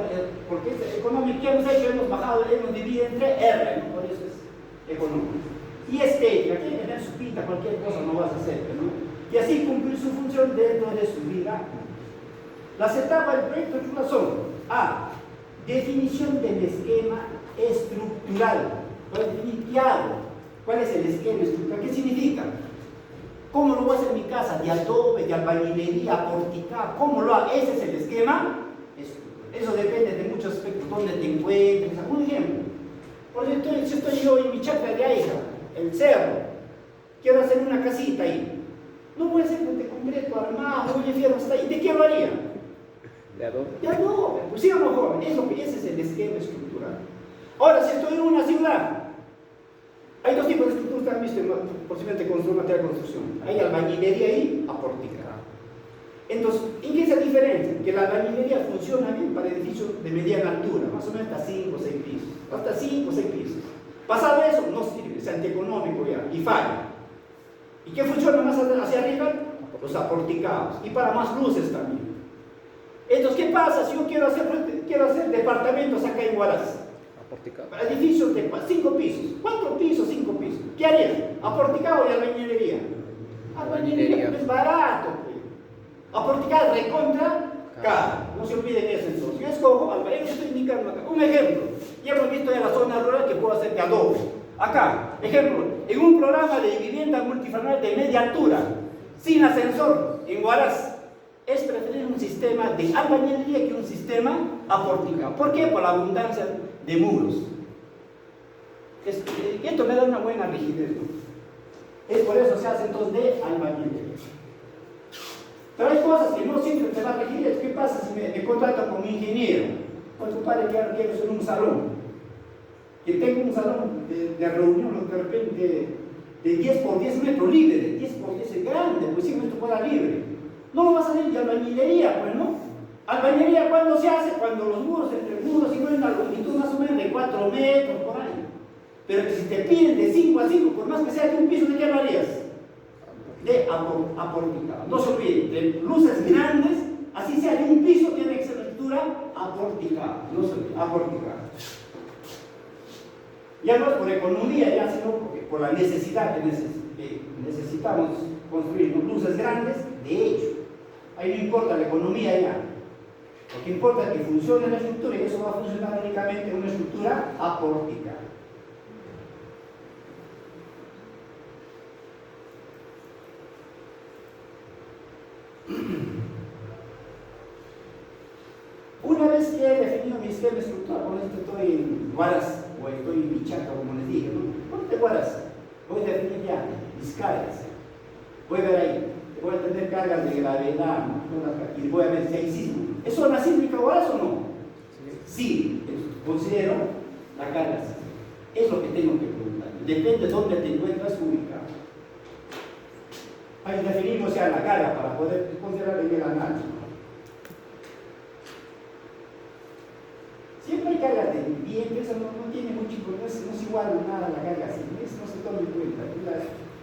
por qué es económica. ¿Qué hemos hecho? Hemos bajado, hemos dividido entre R, ¿no? Por eso es económica. Y estética, aquí hay que tener su pinta, cualquier cosa no vas a hacer, ¿no? Y así cumplir su función dentro de su vida. Las etapas del proyecto de estructura son: A. Definición del esquema estructural. ¿Cuál es ¿qué hago? ¿Cuál es el esquema estructural? ¿Qué significa? ¿Cómo lo voy a hacer en mi casa? ¿De adobe, de albañilería, porticado? ¿Cómo lo hago? Ese es el esquema estructural. Eso depende de muchos aspectos, dónde te encuentres. Un ejemplo. Por ejemplo, si estoy yo en mi chacra de Aiza, el cerro, quiero hacer una casita ahí. No voy a hacer de concreto armado, voy a fierro hasta ahí. ¿De qué lo haría? De adobe. De adobe, pues sí o no, joven. Ese es el esquema estructural. Ahora, si estoy en una ciudad, hay dos tipos de estructuras que han visto posiblemente construir material de construcción. Hay albañilería y aporticado. Entonces, ¿en qué se diferencia? Que la albañilería funciona bien para edificios de mediana altura, más o menos hasta 5 o 6 pisos. Hasta 5 o 6 pisos. Pasado eso, no sirve, es antieconómico ya, y falla. ¿Y qué funciona más hacia arriba? Los aporticados. Y para más luces también. Entonces, ¿qué pasa si yo quiero hacer departamentos acá en Huaraz? Aporticado. Edificios de 5 pisos. 4 pisos, 5 pisos. ¿Qué harías? ¿Aporticado y albañilería? Albañilería, es barato. Pues. Aporticado recontra caro. No se olviden eso entonces. Yo escojo albañilería, estoy indicando acá. Un ejemplo. Ya hemos visto en la zona rural que puedo hacer de adobe. Acá, ejemplo, en un programa de vivienda multifamiliar de media altura, sin ascensor, en Huaraz, es preferible un sistema de albañilería que un sistema aporticado. ¿Por qué? Por la abundancia de muros. Esto me da una buena rigidez, ¿no? Es por eso se hace entonces de albañilería. Pero hay cosas que no siempre te dan rigidez. ¿Qué pasa si me contrato como ingeniero? Pues tu padre ya no quiere hacer un salón. Que tengo un salón de reunión de repente de 10 por 10 metros libre, de 10 por 10 es grande, pues 100 metros cuadrados libre. No lo vas a hacer de albañilería, pues no. Albañilería, ¿cuándo se hace? Cuando los muros, entre muros y una longitud más o menos de 4 metros por ahí. Pero que si te piden de 5 a 5, por más que sea de un piso, ¿de qué lo harías? De aporticado. No se olviden, de luces grandes, así sea de un piso, tiene que ser la estructura aporticada. No se olviden, aporticada. Ya no es por economía, ya sino por la necesidad que necesitamos construir luces grandes, de hecho. Ahí no importa la economía ya. Lo que importa es que funcione la estructura y eso va a funcionar únicamente en una estructura aporticada. Una vez que he definido mi esquema estructural, por ejemplo estoy en Huaraz o estoy en Michaca, como les dije, ¿no? Ponte Huaraz, voy a definir ya mis cargas. Voy a ver ahí, voy a tener cargas de gravedad, ¿no? Y voy a ver si hay sismo. ¿Es zona sísmica Huaraz o no? Sí, considero la carga sísmica. Es lo que tengo que preguntar. Depende de dónde te encuentras ubicado. Ahí definimos ya la carga para poder considerar en el análisis. Siempre hay cargas de viento, eso no tiene mucho importancia, no es igual a nada la carga así, eso no se toma en cuenta.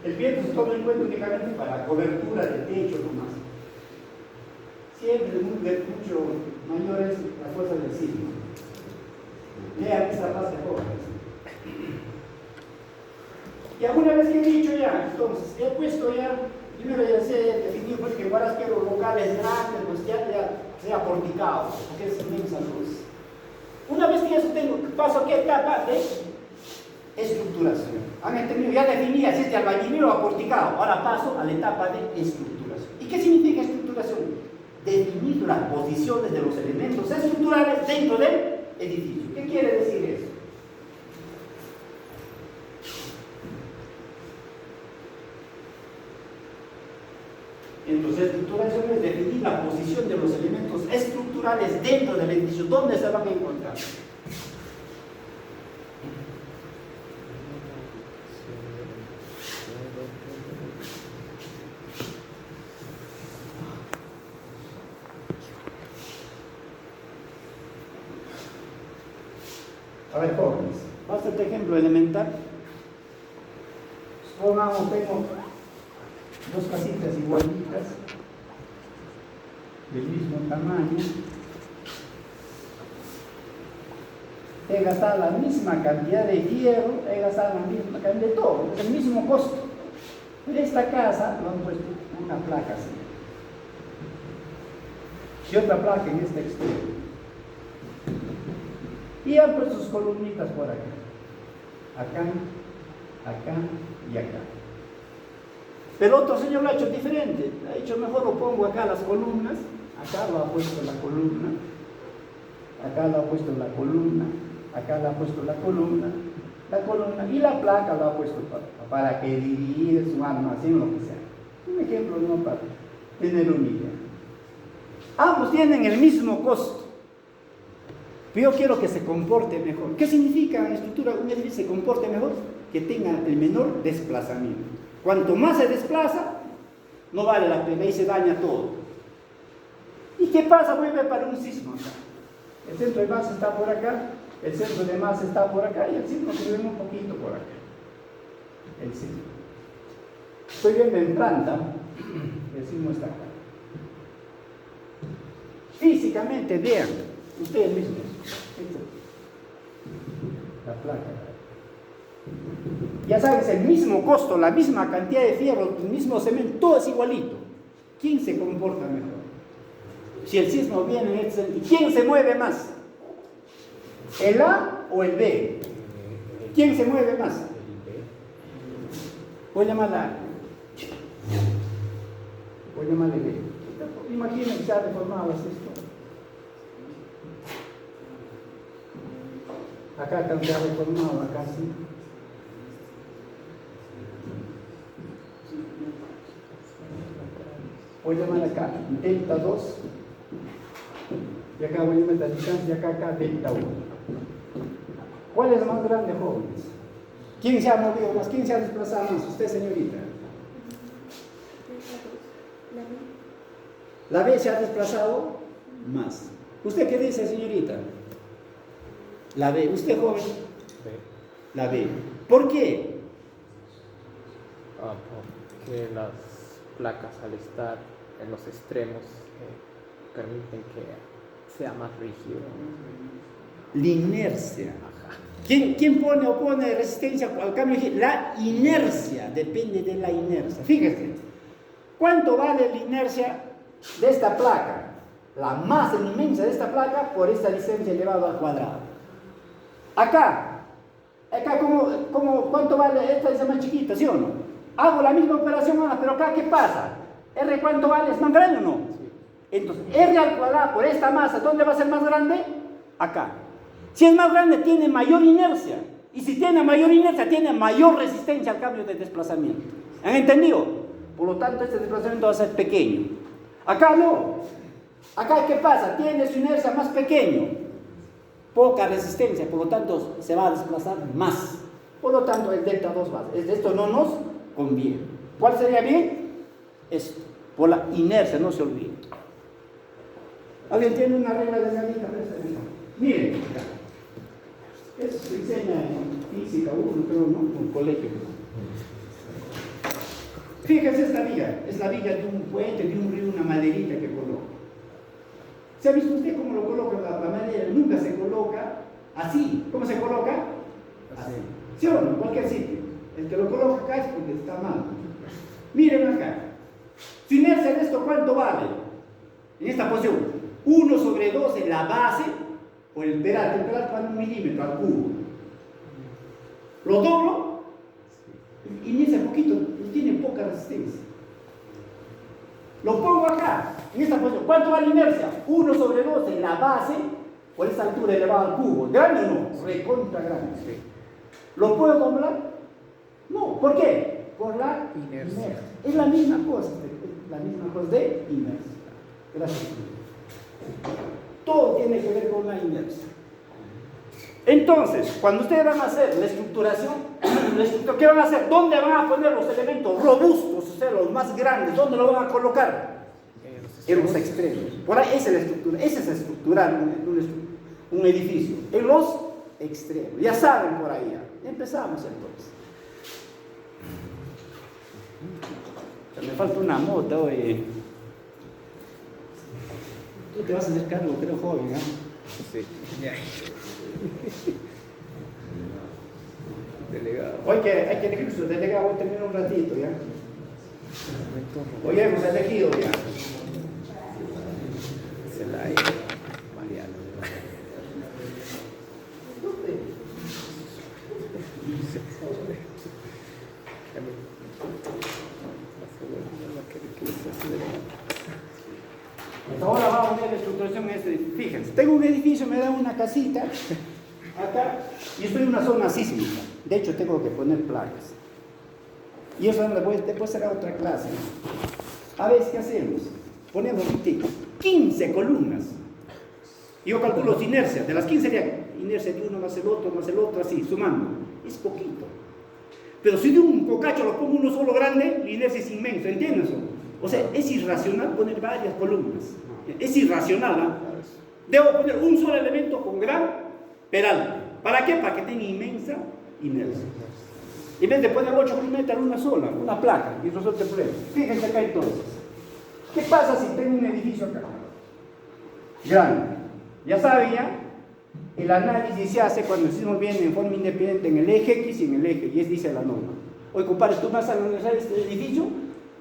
El viento se toma en cuenta únicamente para cobertura del techo nomás. Siempre es mucho mayores las fuerzas del sismo. Lean esta parte de cosas. Y alguna vez que he dicho ya, entonces, he puesto ya, primero ya sé definir pues, que Huaraz quiero locales grandes, pues ya sea porticados, porque es inmensa luz. Una vez que eso tengo, paso a qué etapa de estructuración. Han entendido, ya definí si es de albañilería o aporticado. Ahora paso a la etapa de estructuración. ¿Y qué significa estructuración? Definir las posiciones de los elementos estructurales dentro del edificio. ¿Qué quiere decir eso? Entonces, estructuración es definir la posición de los elementos estructurales dentro del edificio. ¿Dónde se van a encontrar? A ver, jóvenes, basta este ejemplo elemental. Supongamos tengo dos casitas igualitas, del mismo tamaño. He gastado la misma cantidad de hierro, he gastado la misma cantidad de todo, es el mismo costo. En esta casa lo han puesto una placa así. Y otra placa en este extremo. Y han puesto sus columnitas por acá. Acá, acá y acá. Pero otro señor lo ha hecho diferente. Ha dicho, mejor lo pongo acá las columnas. Acá lo ha puesto la columna. Acá lo ha puesto la columna. Acá lo ha puesto la columna. La columna y la placa lo ha puesto para que divida su almacén, lo que sea. Un ejemplo, no para tener una idea. Ambos tienen el mismo costo. Pero yo quiero que se comporte mejor. ¿Qué significa en estructura un edificio se comporte mejor? Que tenga el menor desplazamiento. Cuanto más se desplaza, no vale la pena y se daña todo. ¿Y qué pasa? Voy a ver para un sismo acá. El centro de base está por acá, el centro de masa está por acá y el sismo se ve un poquito por acá. El sismo. Estoy viendo en planta, el sismo está acá. Físicamente, vean, ustedes mismos. La placa. Ya sabes, el mismo costo, la misma cantidad de fierro, el mismo cemento, todo es igualito. ¿Quién se comporta mejor? Si el sismo viene en este sentido, ¿quién se mueve más? ¿El A o el B? ¿Quién se mueve más? Voy a llamarla A. Voy a llamarle B. Imaginen que se ha deformado esto. Acá también se ha deformado, acá sí. Voy a llamar acá delta 2 y acá voy a llamar la distancia y acá delta 1. ¿Cuál es más grande, jóvenes? ¿Quién se ha movido más? ¿Quién se ha desplazado más? Usted, señorita. La B se ha desplazado más. ¿Usted qué dice, señorita? La B. ¿Usted, joven? B. La B. ¿Por qué? Porque las placas al estar en los extremos permiten que sea más rígido. La inercia. ¿Quién opone resistencia al cambio? La inercia, depende de la inercia. Fíjese, ¿cuánto vale la inercia de esta placa? La masa inmensa de esta placa por esta distancia elevado al cuadrado. Acá, ¿cuánto vale? Esta es más chiquita, ¿sí o no? Hago la misma operación ahora, pero acá, ¿qué pasa? ¿R cuánto vale? ¿Es más grande o no? Entonces, R al cuadrado por esta masa, ¿dónde va a ser más grande? Acá. Si es más grande, tiene mayor inercia. Y si tiene mayor inercia, tiene mayor resistencia al cambio de desplazamiento. ¿Han entendido? Por lo tanto, este desplazamiento va a ser pequeño. Acá no. Acá, ¿qué pasa? Tiene su inercia más pequeño. Poca resistencia, por lo tanto, se va a desplazar más. Por lo tanto, el delta 2 va. Esto no nos conviene. ¿Cuál sería bien? Esto. Por la inercia, no se olvide. ¿Alguien tiene una regla de salida? Miren, eso se enseña en física 1, creo, ¿no? En un colegio. Fíjense esta viga, es la viga de un puente, de un río, una maderita que coloca. ¿Se ha visto usted cómo lo coloca la madera? Nunca se coloca así. ¿Cómo se coloca? Así. ¿Sí o no? En cualquier sitio. El que lo coloca acá es porque está mal. Miren acá. Su inercia en esto, ¿cuánto vale? En esta posición, 1 sobre 2 en la base, o el peralte vale 1 milímetro al cubo. Lo doblo, y en ese poquito, tiene poca resistencia. Lo pongo acá, en esta posición. ¿Cuánto vale la inercia? 1 sobre 2 en la base, por esta altura elevada al cubo. ¿Grande o no? Recontra grande. Sí. ¿Lo puedo doblar? No. ¿Por qué? Por la inercia. Es la misma cosa de inercia. Gracias. Todo tiene que ver con la inercia. Entonces, cuando ustedes van a hacer la estructuración, ¿qué van a hacer? ¿Dónde van a poner los elementos robustos, o sea, los más grandes? ¿Dónde lo van a colocar? En los extremos. Por ahí esa es la estructura. Ese es estructurar un edificio. En los extremos. Ya saben por ahí. Ya. Empezamos entonces. Me falta una moto, oye. Tú te vas a hacer cargo, creo, joven, ¿ah? Sí. Delegado. Hoy que hay que elegir su delegado, voy a terminar un ratito, ¿ya? Hoy hemos elegido, ya. Celaya, Mariano. Ahora vamos a ver la estructuración en este edificio. Fíjense, tengo un edificio, me da una casita acá y estoy en una zona sísmica. De hecho, tengo que poner placas. Y eso después será otra clase. A ver, ¿qué hacemos? Ponemos 15 columnas. Yo calculo su inercia. De las 15 sería inercia de uno más el otro, así, sumando. Es poquito. Pero si de un cocacho lo pongo uno solo grande, la inercia es inmensa, ¿entiendes? O sea, es irracional poner varias columnas. Es irracional, ¿ah? Debo poner un solo elemento con gran peralte. ¿Para qué? Para que tenga inmensa inercia. En vez de poner 8 columnas, una sola, una placa, y resuelve el problema. Fíjense acá entonces. ¿Qué pasa si tengo un edificio acá? Grande. Ya saben, ya. El análisis se hace cuando el sismo viene en forma independiente en el eje X y en el eje Y, dice la norma. Hoy, compadre, tú vas a analizar este edificio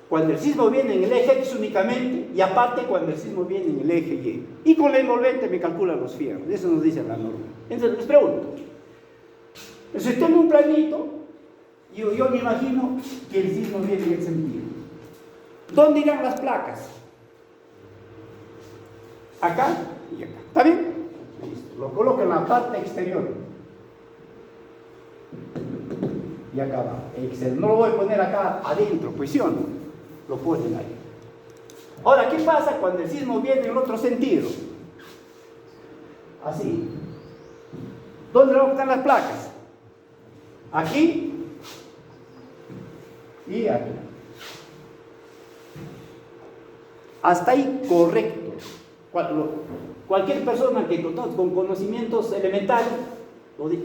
cuando el sismo viene en el eje X únicamente y aparte cuando el sismo viene en el eje Y. Y con la envolvente me calcula los fierros. Eso nos dice la norma. Entonces les pregunto. Si tengo un planito, yo me imagino que el sismo viene en el sentido. ¿Dónde irán las placas? Acá y acá. ¿Está bien? Listo. Lo coloco en la parte exterior. Y acá va. No lo voy a poner acá adentro, pues sí o no. Lo ponen ahí. Ahora, ¿qué pasa cuando el sismo viene en el otro sentido? Así. ¿Dónde van a estar las placas? Aquí y aquí. Hasta ahí correcto. Cualquier persona que con conocimientos elementales,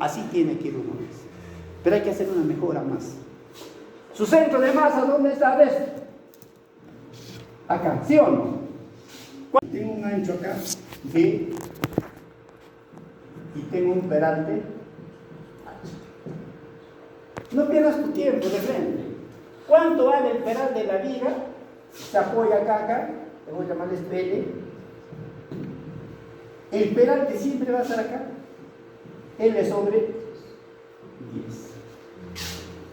así tiene que ir uno. Pero hay que hacer una mejora más. ¿Su centro de masa dónde está? ¿Ves? Acá, ¿sí o no? Tengo un ancho acá B y tengo un peralte H. No pierdas tu tiempo de frente. ¿Cuánto vale el peralte de la viga? Se apoya acá, te voy a llamarles L. El peralte siempre va a estar acá. L sobre 10.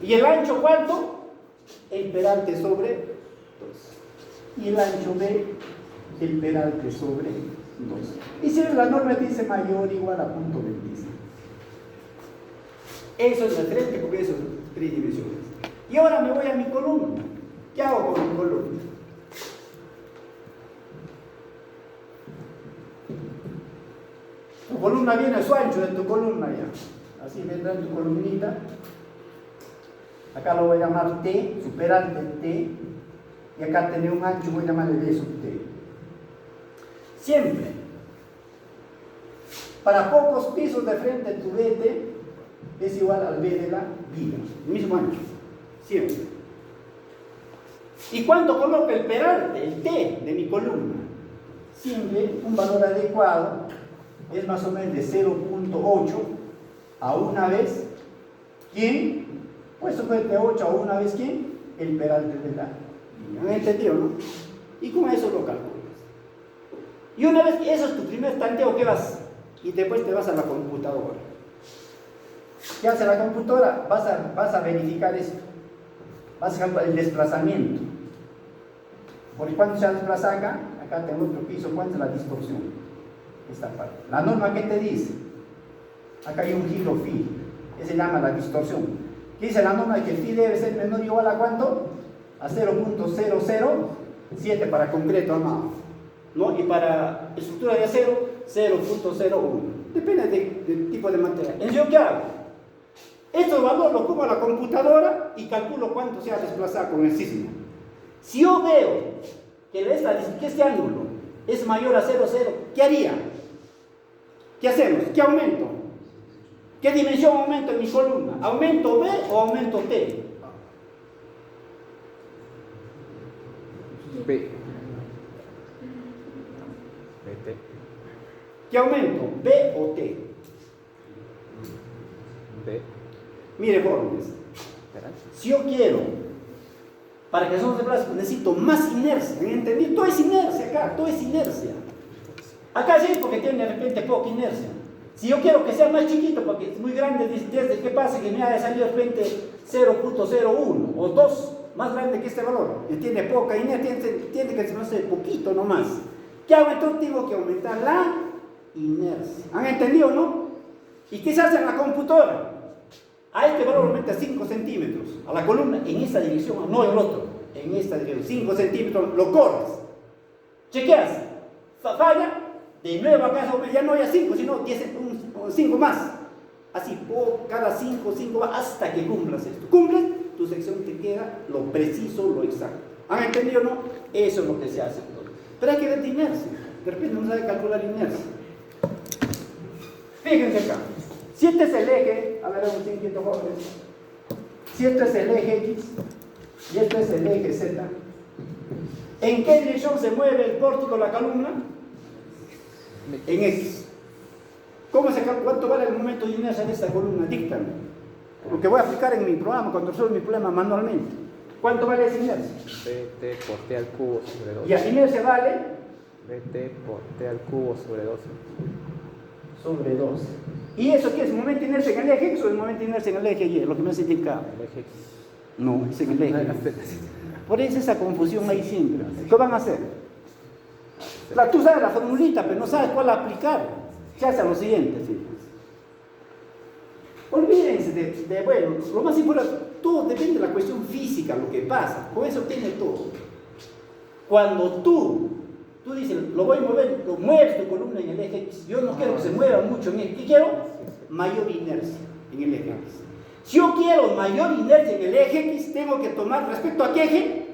¿Y el ancho cuánto? El peralte sobre 2. Y el ancho B, el peralte sobre 2. Y si la norma dice mayor o igual a 0.25. Eso es referente porque eso es tridimensional. Y ahora me voy a mi columna. ¿Qué hago con mi columna? Tu columna viene a su ancho de tu columna ya. Así vendrá en tu columnita. Acá lo voy a llamar T, superante T. Y acá tiene un ancho, voy a llamarle B sub T. Siempre. Para pocos pisos de frente tu BT es igual al B de la viga. El mismo ancho. Siempre. ¿Y cuánto coloco el peralte, el T de mi columna? Siempre un valor adecuado es más o menos de 0.8 a una vez. ¿Quién? Pues suponete 8 a una vez. ¿Quién? El peralte de la viga. ¿Han entendido, no? Y con eso lo calculas. Y una vez que eso es tu primer tanteo, ¿qué vas? Y después te vas a la computadora. ¿Qué hace la computadora? Vas a verificar esto. Vas a calcular el desplazamiento. ¿Por cuánto se desplaza acá? Acá tengo otro piso. ¿Cuánto es la distorsión? Esta parte. La norma, ¿qué te dice? Acá hay un giro phi. Ese se llama la distorsión. ¿Qué dice la norma? Que el phi debe ser menor o igual a ¿cuánto? A 0.007 para concreto armado, ¿no? Y para estructura de acero, 0.01. Depende del tipo de materia. Entonces, ¿yo qué hago? Estos valores los pongo a la computadora y calculo cuánto se ha desplazado con el sismo. Si yo veo que este ángulo es mayor a 0,0, ¿qué haría? ¿Qué hacemos? ¿Qué aumento? ¿Qué dimensión aumento en mi columna? ¿Aumento B o aumento T? B. BT. ¿Qué aumento? ¿B o T? B. Mire, jóvenes, Espera. si yo quiero, para que somos de plástico, necesito más inercia. ¿Me entendí? Todo es inercia acá, todo es inercia. Acá sí, porque tiene de repente poca inercia. Si yo quiero que sea más chiquito, porque es muy grande, desde que pase que me haya salido de repente 0.01 o 2, más grande que este valor, y tiene poca inercia, tiene que ser poquito nomás. ¿Qué hago? Entonces tengo que aumentar la inercia. ¿Han entendido, no? ¿Y qué se hace en la computadora? A este valor aumenta 5 centímetros, a la columna en esta dirección, no en el otro, en esta dirección, 5 centímetros, lo corres, chequeas, falla, de nuevo acá ya no hay 5, sino 5 más, así, cada 5 va hasta que cumplas esto. Cumples, tu sección te queda lo preciso, lo exacto. ¿Han entendido o no? Eso es lo que se hace entonces. Pero hay que ver de inercia, de repente no sabe calcular inercia. Fíjense acá. Si este es el eje, a ver, un inquieto jóvenes. Si este es el eje X y este es el eje Z, ¿en qué dirección se mueve el pórtico, la columna? En X. ¿Cuánto vale el momento de inercia de esta columna? Díctame. Lo que voy a aplicar en mi programa, cuando resuelvo mi problema manualmente. ¿Cuánto vale esa inercia? BT por T al cubo sobre 12. Y la inercia vale BT por T al cubo sobre 12. sobre 12. ¿Y eso qué es? ¿Momento de inercia en el eje X o el momento de inercia en el eje Y? Lo que me has indicado. El eje X. No, es en el eje. Ah, Por eso esa confusión ahí siempre. ¿Qué van a hacer? Tú sabes la formulita, pero no sabes cuál aplicar. Se hace lo siguiente. ¿Sí? Olvídense bueno, lo más importante, todo depende de la cuestión física, lo que pasa. Con eso tiene todo. Cuando tú dices, lo voy a mover, lo mueves tu columna en el eje X. Yo no quiero que se mueva mucho en el eje. ¿Qué quiero? Mayor inercia en el eje X. Si yo quiero mayor inercia en el eje X, tengo que tomar respecto a qué eje?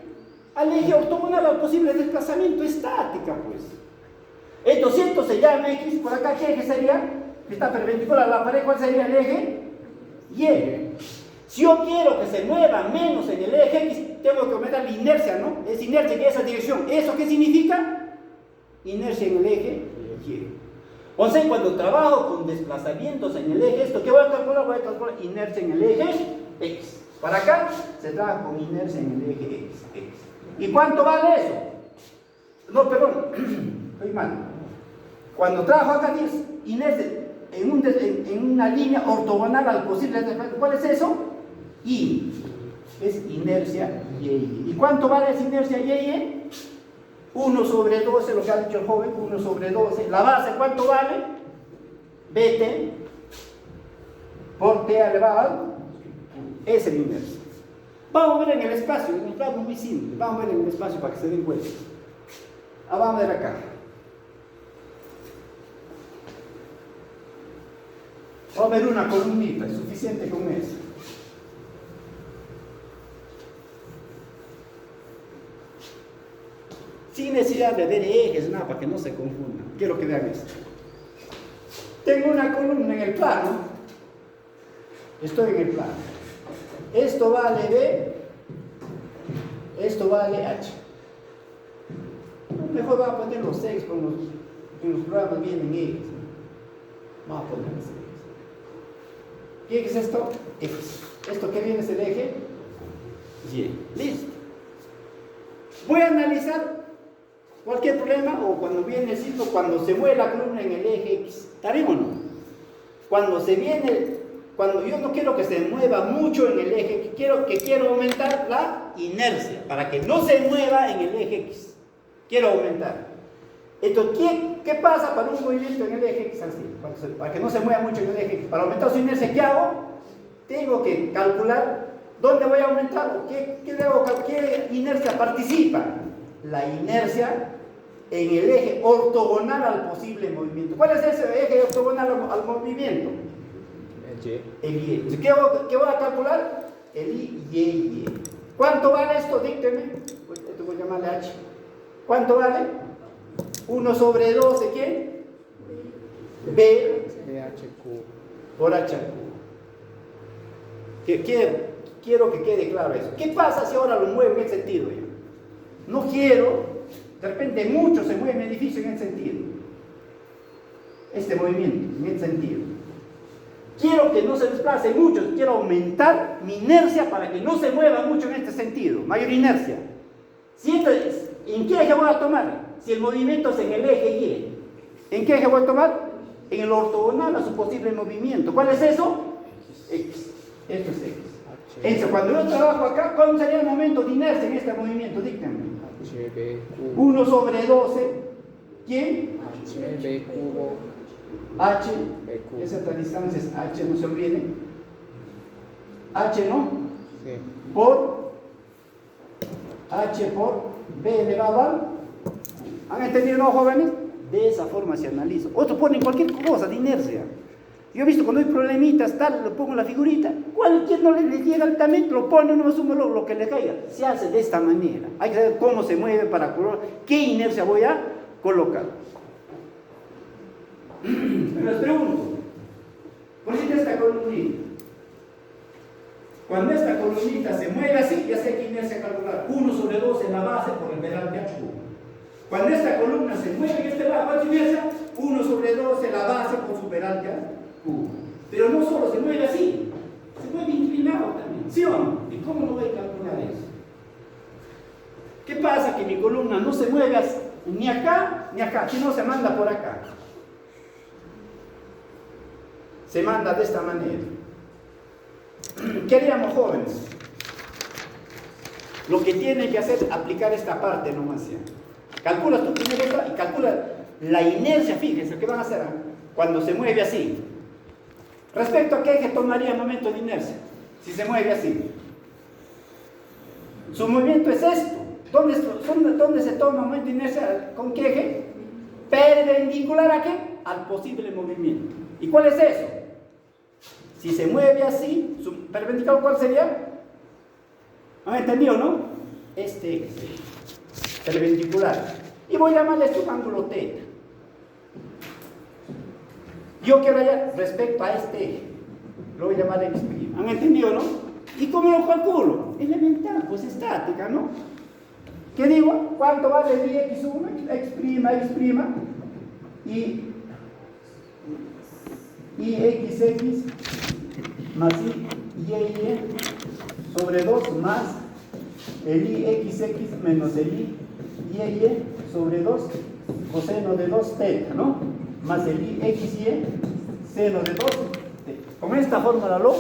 Al eje ortogonal al posible desplazamiento estática, pues. Entonces, esto se llama X, por acá, ¿qué eje sería? Está perpendicular a la pared, ¿cuál sería el eje? Y. Si yo quiero que se mueva menos en el eje X, tengo que aumentar la inercia, ¿no? Es inercia en esa dirección. ¿Eso qué significa? Inercia en el eje Y. O sea, cuando trabajo con desplazamientos en el eje, ¿esto qué voy a calcular? Voy a calcular inercia en el eje X. Para acá se trabaja con inercia en el eje X. ¿Y cuánto vale eso? No, perdón, estoy mal. Cuando trabajo acá tienes inercia en una línea ortogonal al posible desplazamiento. ¿Cuál es eso? Y. Es inercia Y. ¿Y cuánto vale esa inercia Y? 1 sobre 12, lo que ha dicho el joven, 1 sobre 12. La base, ¿cuánto vale? BT por T elevado al. Esa es la inercia. Vamos a ver en el espacio, en un plano muy simple. Vamos a ver en el espacio para que se den cuenta. Vamos a ver acá. Vamos a ver una columnita, es suficiente con eso. Sin necesidad de ver ejes, nada, para que no se confundan. Quiero que vean esto. Tengo una columna en el plano. Estoy en el plano. Esto vale B. Esto vale H. Mejor vamos a poner los 6 en los programas vienen ejes. Vamos a poner los 6. ¿Qué es esto? X. ¿Esto qué viene? Es el eje Y. Listo. Voy a analizar cualquier problema o cuando viene el ciclo, cuando se mueve la columna en el eje X. ¿Está bien o no? Cuando yo no quiero que se mueva mucho en el eje, quiero aumentar la inercia para que no se mueva en el eje X. Quiero aumentar. Entonces, ¿qué pasa para un movimiento en el eje X? Así, para que no se mueva mucho en el eje X. Para aumentar su inercia, ¿qué hago? Tengo que calcular dónde voy a aumentar, qué inercia participa. La inercia en el eje ortogonal al posible movimiento. ¿Cuál es ese eje ortogonal al movimiento? El Y. Entonces, ¿qué voy a calcular? El Y. ¿Cuánto vale esto? Dícteme. Esto voy a llamarle H. ¿Cuánto vale? 1 sobre 12, ¿quién? B. BHQ. Por H. Quiero que quede claro eso. ¿Qué pasa si ahora lo muevo en ese sentido? No quiero, de repente mucho se mueve mi edificio en ese sentido. Este movimiento, en ese sentido. Quiero que no se desplace mucho, quiero aumentar mi inercia para que no se mueva mucho en este sentido, mayor inercia. ¿En qué eje voy a tomar? Si el movimiento es en el eje Y, ¿en qué eje voy a tomar? En el ortogonal a su posible movimiento. ¿Cuál es eso? X. Esto es X. Entonces, cuando yo trabajo acá, ¿cuál sería el momento de inercia en este movimiento? Dígame. HB 1 sobre 12. ¿Quién? HB cubo. H. B cubo. Esa otra distancia es H, no se olviden. H, ¿no? Sí. Por H por B elevado al. ¿Han entendido, no, jóvenes? De esa forma se analiza. Otros ponen cualquier cosa de inercia. Yo he visto cuando hay problemitas, tal, lo pongo en la figurita. Cualquier no le llega altamente, lo pone, uno suma lo que le caiga. Se hace de esta manera. Hay que saber cómo se mueve para colocar, qué inercia voy a colocar. Me les pregunto, por si esta columnita. Cuando esta columnita se mueve así, ya sé qué inercia calcular. 1 sobre 2 en la base por el delante a cubo. Cuando esta columna se mueve en este lado, ¿cuál es su inercia? 1 sobre 2 en la base por su delante a cubo. Pero no solo se mueve así, se mueve inclinado también. ¿Sí o no? ¿Y cómo no voy a calcular eso? ¿Qué pasa? Que mi columna no se mueve ni acá ni acá, sino se manda por acá. Se manda de esta manera. ¿Qué haríamos, jóvenes? Lo que tienen que hacer es aplicar esta parte nomás ya. Calculas tú primero esta y calcula la inercia, fíjense, ¿qué van a hacer cuando se mueve así? Respecto a qué eje tomaría el momento de inercia, si se mueve así. Su movimiento es esto. ¿Dónde se toma el momento de inercia? ¿Con qué eje? Perpendicular a qué? Al posible movimiento. ¿Y cuál es eso? Si se mueve así, su perpendicular, ¿cuál sería? ¿Han entendido, no? Este eje sería perpendicular. Y voy a llamarle esto un ángulo θ. Yo quiero hallar respecto a este eje. Lo voy a llamar X'. ¿Han entendido, no? ¿Y cómo lo calculo? Elemental, pues estática, ¿no? ¿Qué digo? ¿Cuánto vale mi X1? X', y XX más Y sobre 2 más el IXX menos el Y sobre 2 coseno de 2 θ, ¿no? Más el IXY seno de 2 θ. Con esta fórmula lo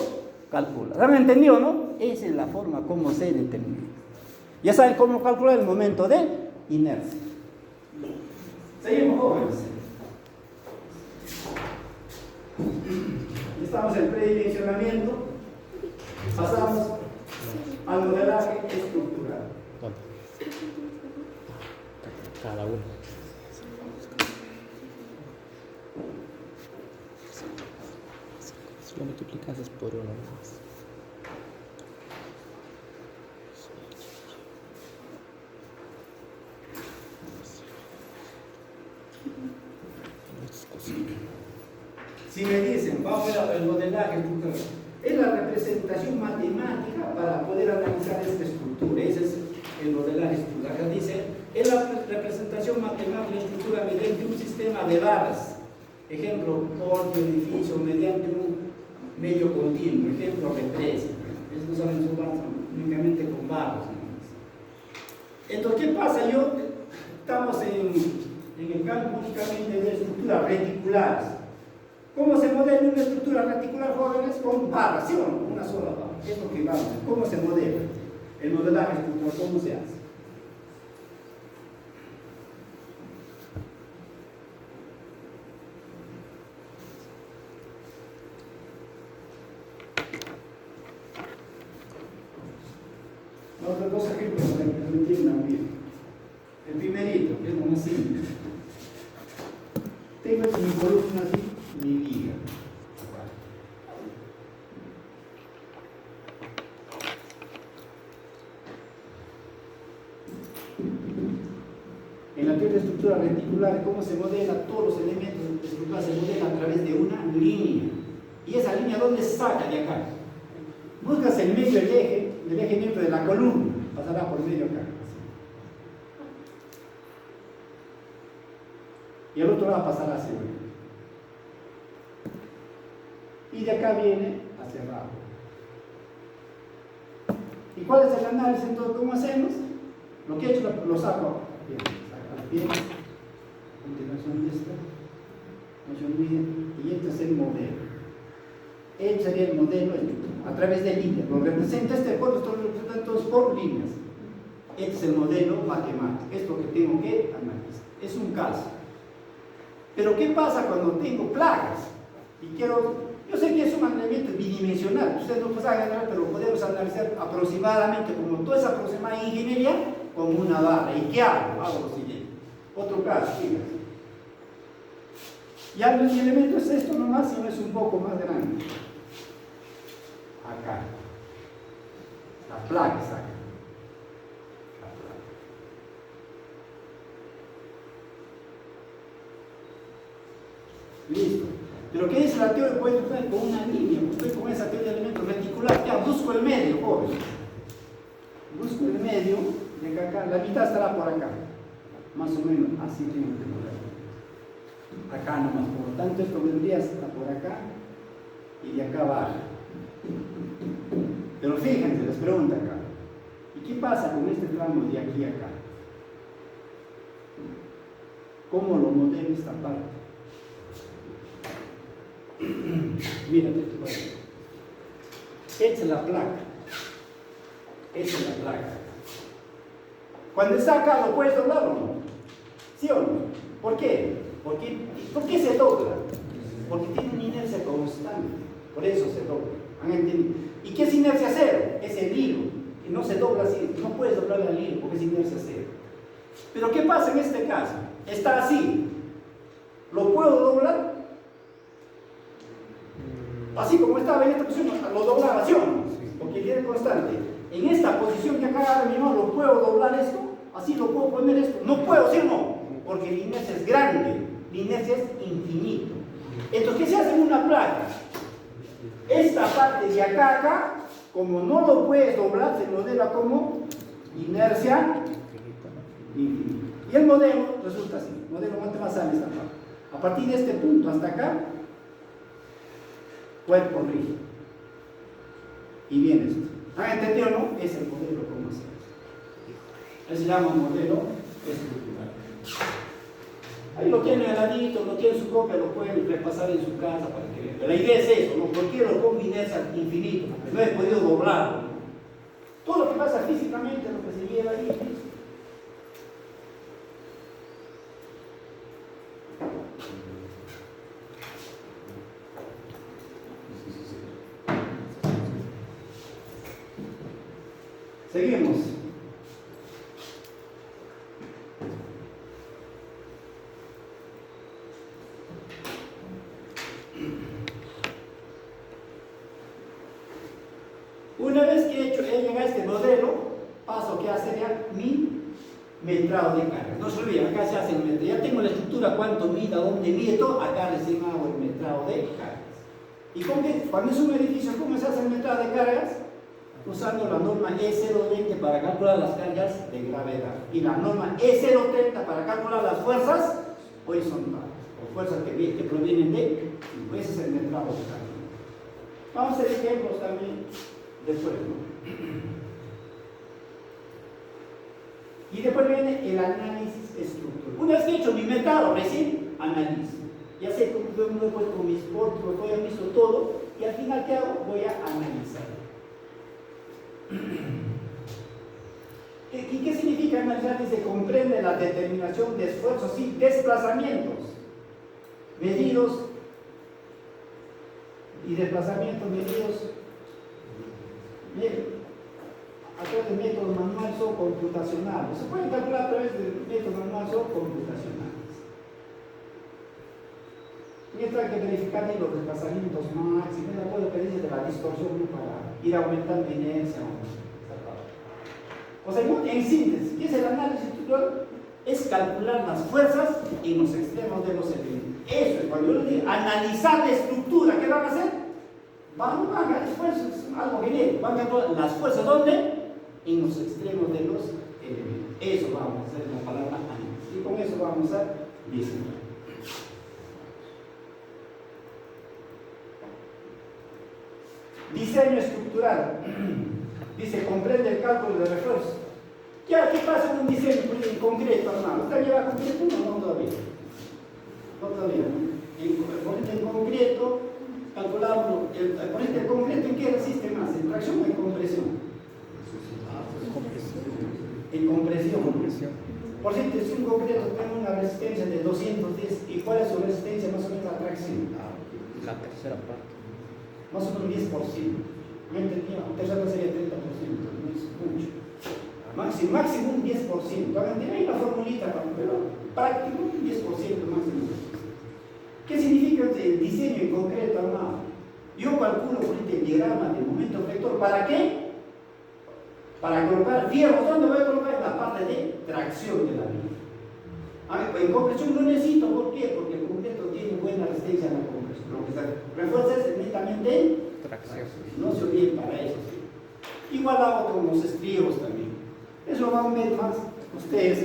calcula. ¿Han entendido, no? Esa es la forma como se determina. Ya saben cómo calcular el momento de inercia. Seguimos, jóvenes. Estamos en predimensionamiento. Pasamos al modelaje estructural. ¿Dónde? Cada uno. Si lo multiplicas es por uno más. Si me dicen, vamos a ver el modelaje estructural, es la representación matemática para poder analizar esta estructura. Ese es el modelaje estructural. Acá dice, es la representación matemática de la estructura mediante un sistema de barras. Ejemplo, porche, edificio, mediante un medio continuo. Ejemplo, represa. Estos saben, son barras únicamente con barras. Entonces, ¿qué pasa? Estamos en el campo únicamente de estructuras reticulares. ¿Cómo se modela una estructura reticular, jóvenes? Con barras, ¿sí o no? Una sola barra. Es lo que vamos a ver. ¿Cómo se modela? El modelaje estructural, ¿cómo se hace? Otros dos ejemplos para que lo entiendan bien. El primerito, que es lo más simple. Tengo mi columna así, mi viga. En la teoría de estructura reticular, ¿cómo se modela? Todos los elementos de estructura se modelan a través de una línea. ¿Y esa línea dónde se saca? De acá. Buscas el medio del eje neutro de la columna, pasará por medio acá. y el otro lado pasará hacia arriba. Y de acá viene hacia abajo. ¿Y cuál es el análisis? Entonces, ¿cómo hacemos? Lo que he hecho lo saco. Bien, saco bien. Continuación de esta. No se olviden. Y este es el modelo. Este sería el modelo a través de líneas. Lo representa este por estos representantes por líneas. Este es el modelo matemático. Es lo que tengo que analizar. Es un caso. Pero ¿qué pasa cuando tengo plagas? Y yo sé que es un elemento bidimensional, ustedes no pueden agarrar, pero podemos analizar aproximadamente, como todo es aproximado en ingeniería, como una barra. ¿Y qué hago? Hago lo siguiente. Otro caso, fíjense. Ya el elemento es esto nomás, sino es un poco más grande. Acá. La plaga está acá. La plaga. Listo. Pero ¿qué dice la teoría? Puedes usar con una línea, estoy con esa teoría de elementos reticular, ya busco el medio, joven. Busco el medio, de acá, la mitad estará por acá. Más o menos, así tengo que poner. Acá nomás, por lo tanto esto vendría hasta por acá y de acá baja. Pero fíjense, les pregunto acá. ¿Y qué pasa con este tramo de aquí a acá? ¿Cómo lo modelo esta parte? Mírate esto. Esta es la placa. Esta es la placa. Cuando está acá, ¿lo puedes doblar o no? ¿Sí o no? ¿Por qué? ¿Por qué se dobla? Porque tiene una inercia constante. Por eso se dobla. ¿Han entendido? ¿Y qué es inercia cero? Es el hilo. Y no se dobla así. No puedes doblar el hilo porque es inercia cero. Pero ¿qué pasa en este caso? Está así. ¿Lo puedo doblar? Así como estaba en esta posición, lo doblaba, ¿sí o no? Porque viene constante. En esta posición que acá ahora mismo, ¿lo puedo doblar esto? Así lo puedo poner esto. No puedo, ¿sí o no? Porque la inercia es grande, la inercia es infinito. Entonces, ¿qué se hace en una placa? Esta parte de acá a acá, como no lo puedes doblar, se modela como inercia infinita. Y el modelo resulta así. El modelo matemático esta parte. A partir de este punto hasta acá, cuerpo rígido. Y viene esto. ¿Han entendido o no? Es el modelo como se hace. Se llama modelo estructural. Ahí lo tienen al ladito, lo tienen en su copia, lo pueden repasar en su casa para que vean. Pero la idea es eso, ¿no? ¿Por qué lo pongo inercia infinito? Porque no he podido doblarlo. Todo lo que pasa físicamente, lo que se lleva ahí. Seguimos. Una vez que he llegado a este modelo, paso que sería mi metrado de carga. No se olviden, acá se hace el metrado. Ya tengo la estructura, cuánto mide, a dónde mide todo, acá recién hago el metrado de cargas. ¿Y cuando es un edificio, cómo se hace el metrado de cargas? Usando la norma E020 para calcular las cargas de gravedad y la norma E030 para calcular las fuerzas horizontales o fuerzas que provienen de, y ese es el metrado de carga. Vamos a hacer ejemplos también después, ¿no? Y después viene el análisis estructural. Una vez que he hecho mi metrado, recién analizo. Ya sé cómo me he puesto con mis portos, voy a visto todo y al final, ¿qué hago? Voy a analizar. ¿Y qué significa analizar? Se comprende la determinación de esfuerzos y desplazamientos medidos y desplazamientos medidos a través de métodos manuales o computacionales. Se pueden calcular a través de métodos manuales o computacionales. Mientras hay que verificar los desplazamientos máximos, de acuerdo que dice de la distorsión para ir aumentando la inercia. O sea, en síntesis, ¿qué es el análisis estructural? Es calcular las fuerzas en los extremos de los elementos. Eso es cuando yo les digo analizar la estructura, ¿qué van a hacer? Van a esfuerzos, algo genérico, van a calcular las fuerzas, ¿dónde? En los extremos de los elementos. Eso vamos a hacer la palabra análisis. Y con eso vamos a diseñar. Diseño estructural. Dice, comprende el cálculo de refuerzo. Ya, ¿qué pasa con un diseño en concreto, hermano? ¿Está llevado a concreto? No, todavía. No todavía, ¿no? En concreto, calculamos, el concreto, ¿en qué resiste más? ¿En tracción o en compresión? En compresión. Por cierto, si un concreto tiene una resistencia de 210, ¿y cuál es su resistencia más o menos a tracción? La tercera parte. Más o menos 10%. Yo entendía, tercera sería 30%, no es mucho. Máximo un 10%. Hay una formulita, pero práctico un 10% máximo. ¿Qué significa el diseño en concreto, hermano? Yo calculo el diagrama del momento flector. ¿Para qué? Para colocar fierros. ¿Dónde voy a colocar? En la parte de tracción de la vía. En compresión no necesito. ¿Por qué? Porque el concreto tiene buena resistencia a la compresión. Lo que se refuerza es netamente en tracción. No se olviden para eso. ¿Sí? Igual hago con los estribos también. Eso va a ver más ustedes,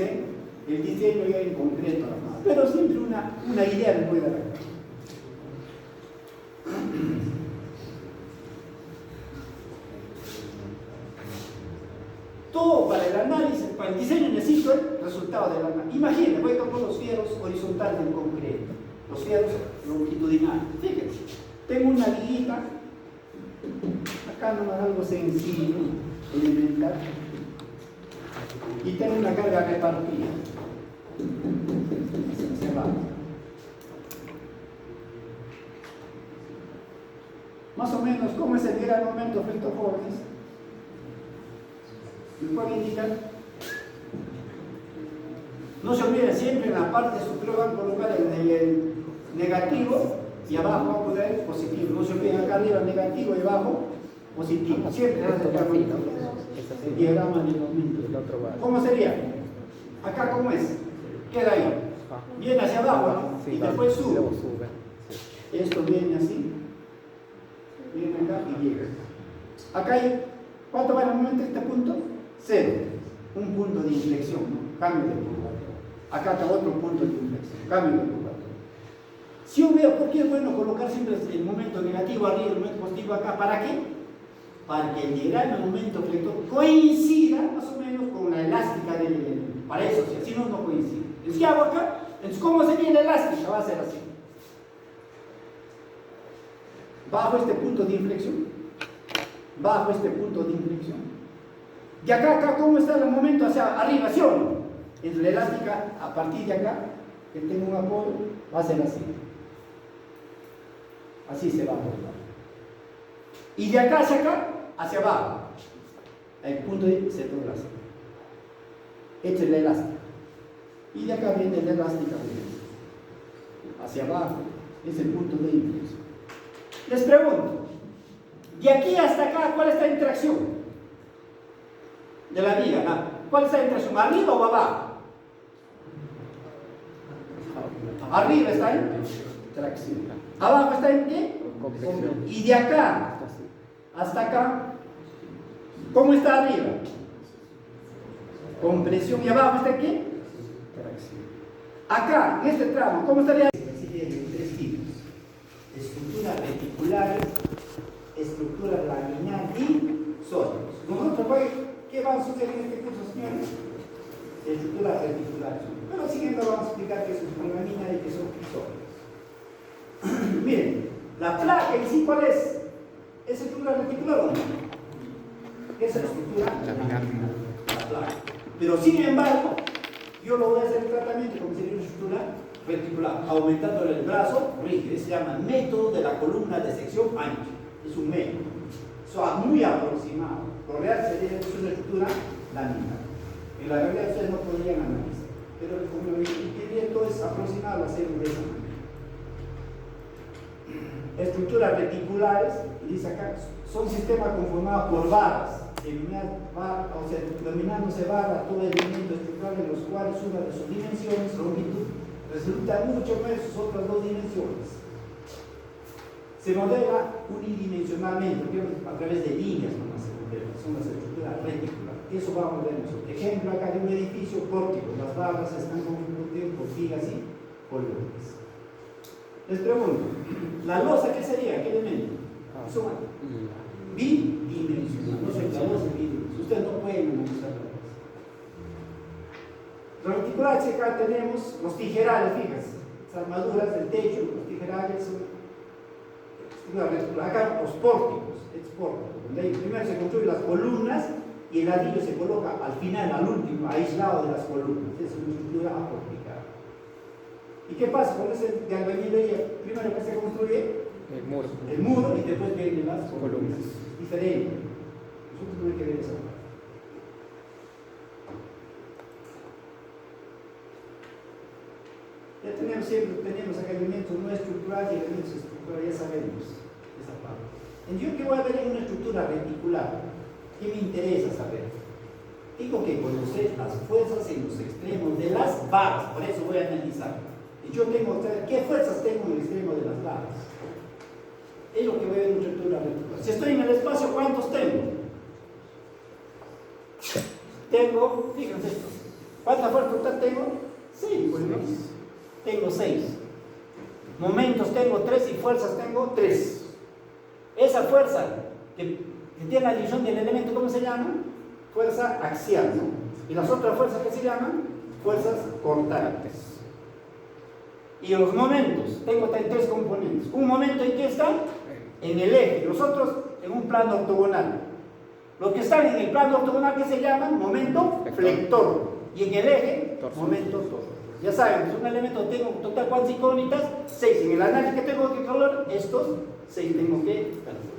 el diseño ya en concreto, hermano. Pero siempre una idea les voy a dar acá. Todo para el análisis, para el diseño necesito el resultado del análisis. Imaginen, voy a tomar los fierros horizontales en concreto, los fierros longitudinales. Fíjense, tengo una liguita, acá nomás algo sencillo, elemental, y tengo una carga repartida. Se va. Más o menos, ¿cómo es el gran momento flector, jóvenes? ¿Me pueden indicar? No se olviden, siempre en la parte superior van a colocar el negativo y abajo van a poner el positivo. No se olviden, acá arriba negativo y abajo positivo. Siempre el diagrama del momento. ¿Cómo sería? Acá, ¿cómo es? Queda ahí. Viene hacia abajo, ¿no? Y después sube. Esto viene así. Viene acá y llega. Acá hay, ¿cuánto va en el momento este punto? 0. Un punto de inflexión, ¿no? Cambio de curvatura. Acá está otro punto de inflexión. Cambio de curvatura. Si yo veo, ¿por qué es bueno colocar siempre el momento negativo arriba y el momento positivo acá? ¿Para qué? Para que el diagrama del momento flector coincida más o menos con la elástica del elemento. Para eso, si no, no coincide. Entonces, ¿qué hago acá? Entonces, ¿cómo sería la elástica? Va a ser así. Bajo este punto de inflexión. Bajo este punto de inflexión. De acá, ¿cómo está el momento hacia arriba? ¿Sí o no? Entonces, la elástica, a partir de acá, que tengo un apoyo, va a ser así. Así se va a formar. Y de acá hacia acá, hacia abajo. El punto de se dobla así. Esta es la elástica. Y de acá viene la elástica. Hacia abajo. Es el punto de inflexión. Les pregunto, de aquí hasta acá, ¿cuál está en tracción? De la viga, ¿no? ¿Cuál está en tracción? ¿Arriba o abajo? Arriba está en tracción. ¿Abajo está en qué? Compresión. Y de acá hasta acá, ¿cómo está arriba? Compresión. ¿Y abajo está en qué? Tracción. Acá, en este tramo, ¿cómo estaría? Existen 3 tipos: estructuras reticulares, estructuras laminar y sólidos. Nosotros, ¿qué va a suceder en este curso, señores? Estructuras reticulares. Pero siguiendo vamos a explicar qué es una laminar y qué son sólidos. Miren, la placa en sí, ¿cuál es? ¿Es estructura reticular o no? ¿Es estructura laminar? La placa. Pero sin embargo, yo lo voy a hacer el tratamiento como sería una estructura reticular, aumentando el brazo rígido. Se llama método de la columna de sección ancha. Es un método. Eso es muy aproximado. Lo real sería una estructura laminar. En la realidad ustedes no podrían analizar. Pero como el inquieto es aproximado a hacerlo de esa manera. Estructuras reticulares, dice acá, son sistemas conformados por barras, denominándose barra todo el elemento estructural en los cuales una de sus dimensiones, longitud, resulta mucho más sus otras 2 dimensiones. Se modela unidimensionalmente, a través de líneas nomás se modela, son las estructuras reticulares. Eso vamos a ver nosotros. Ejemplo acá de un edificio pórtico, las barras están constituidas por vigas y columnas. Les pregunto, ¿la losa qué sería? ¿Qué elemento? bidimensional. No soy claro, es bidimensional. Ustedes no pueden memorizar la cosa. Los reticulares acá tenemos los tijerales, fíjense. Las armaduras del techo, los tijerales son. Acá los pórticos, donde primero se construyen las columnas y el ladrillo se coloca al final, al último, aislado de las columnas. Es una estructura apórtica. ¿Y qué pasa con ese de albañilería? Primero que se construye el muro y después vienen las columnas. Es diferente. Nosotros tenemos que ver esa parte. Ya tenemos acá elementos no estructurales y elementos estructurales, ya sabemos esa parte. Entonces, yo que voy a ver en una estructura reticular, ¿qué me interesa saber? Tengo que conocer las fuerzas en los extremos de las varas, por eso voy a analizar. Y yo tengo que saber qué fuerzas tengo en el extremo de las varas. Es lo que voy a ver en una estructura reticular. Si estoy en el espacio, ¿cuántos tengo? Tengo, fíjense esto. ¿Cuántas fuerzas total tengo? 6. Tengo 6. Momentos tengo 3 y fuerzas tengo 3. Esa fuerza que tiene la división del elemento, ¿cómo se llama? Fuerza axial, ¿no? Y las otras fuerzas que se llaman fuerzas cortantes. Y los momentos, tengo 3 componentes. Un momento en que está en el eje, los otros en un plano ortogonal. Los que están en el plano ortogonal, ¿qué se llaman? Momento flector. Y en el eje, momento torso. Ya saben, es un elemento, tengo total cuántas incógnitas, 6. En el análisis que tengo que calcular, estos 6 tengo que calcular.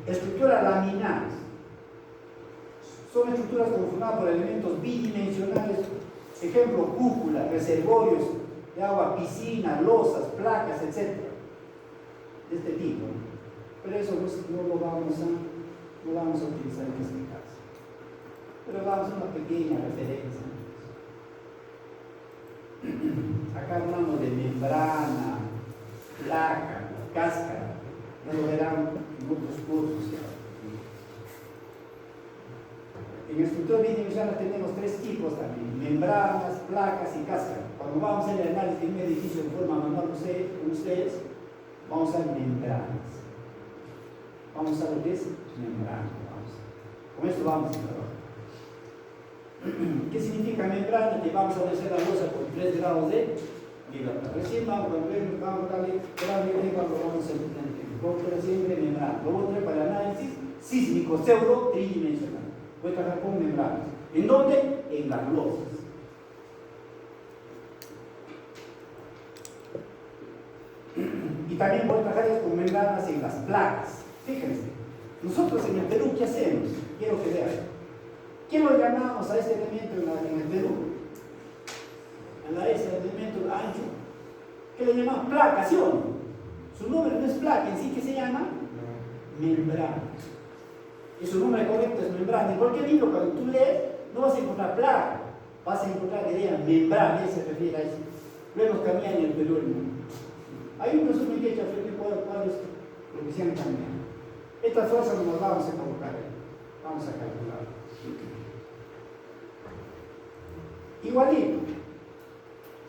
Estructuras laminares. Son estructuras conformadas por elementos bidimensionales. Ejemplo, cúpula, reservorios de agua, piscina, losas, placas, etc. De este tipo. Pero eso no lo vamos a utilizar en este caso. Pero vamos a una pequeña referencia. Acá hablamos de membrana, placa, cáscara. Ya lo verán en otros cursos. En estructura bidimensional tenemos 3 tipos también: membranas, placas y cáscara. Cuando vamos a hacer el análisis de un edificio en forma manual con ustedes, vamos a ver membranas. Vamos a ver lo que es membrana. Con esto vamos a trabajar. ¿Qué significa membrana? Que vamos a hacer la losa con 3 grados de libertad. Recién vamos a darle grado de libertad, lo vamos a entender. Luego siempre membrana. Luego trae para el análisis sísmico pseudo tridimensional. Voy a trabajar con membranas. ¿En dónde? En las losas. Y también voy a trabajar con membranas en las placas. Fíjense, nosotros en el Perú, ¿qué hacemos? Quiero que vean. ¿Qué lo llamamos a este elemento en el Perú? A ese elemento ancho. ¿Qué le llamamos? Placa, ¿sí o no? Su nombre no es placa, en sí, ¿qué se llama? Membrana. Y su nombre correcto es membrana. En cualquier libro, cuando tú lees, no vas a encontrar placa, vas a encontrar que diga membrana, y se refiere a eso. Lo hemos cambiado en el Perú. Hay un resumen que he hecho a cuál es lo que se han cambiado. Estas fuerzas nos las vamos a colocar ahí. Vamos a calcular. Igualito.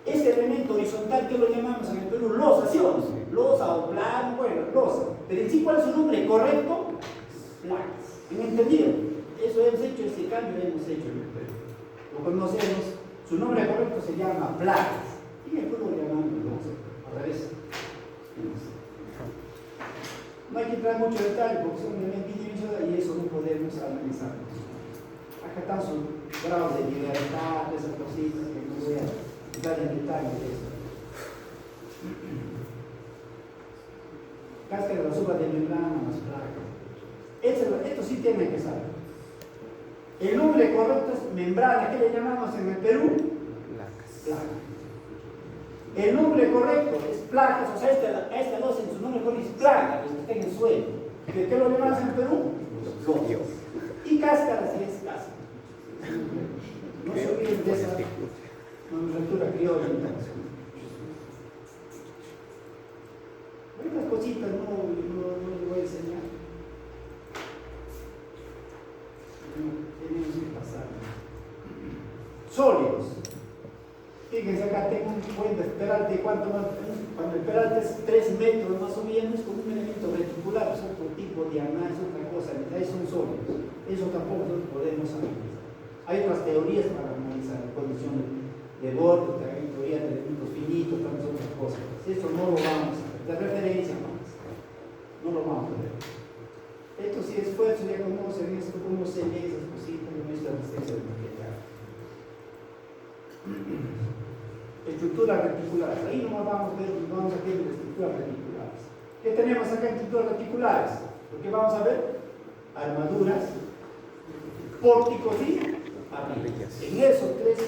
Este elemento horizontal, que lo llamamos en el Perú? Losa, ¿sí o no? Losa o plano, bueno, losa. Pero en sí, ¿cuál es su nombre correcto? Placas. ¿Han entendido? Eso hemos hecho, este cambio hemos hecho en el Perú. Lo conocemos. Su nombre correcto se llama placas. Y en el Perú lo llamamos losa. Al revés. No hay que entrar mucho detalle porque son elementos bidimensionales y eso no podemos analizar. Acá están sus grados de libertad, esas cositas que no voy a entrar en detalle de eso. Cáscara de azúcar de membrana, las placas. Esto sí tienen que saber. El nombre correcto es membrana. ¿Qué le llamamos en el Perú? Placas. El nombre correcto es placas, o sea, esta losa en su nombre correcto es placa, que está en el suelo. ¿Qué lo llamamos en el Perú? Losas. Y cáscara sí es cáscara. No se olviden de esa nomenclatura criolla. Estas cositas no les voy a enseñar. Tenemos que pasar. Sólidos. Fíjense acá, tengo un puente peralte, ¿cuánto más? Cuando el peralte es 3 metros más o menos, con un elemento reticular, es otro tipo de análisis, otra cosa, ahí son sólidos. Eso tampoco lo podemos analizar. Hay otras teorías para analizar la condición de borde, hay teorías de elementos finitos, también otras cosas. Eso no lo vamos a ver, de referencia más. No lo vamos a ver. Esto sí esfuerzo, ya conocen esto, cómo se lee esas cositas, no es la resistencia del material. Estructuras reticulares. Ahí nomás vamos a ver estructuras reticulares. ¿Qué tenemos acá en estructuras reticulares? Lo que vamos a ver, armaduras, pórticos y parrillas. En esos 3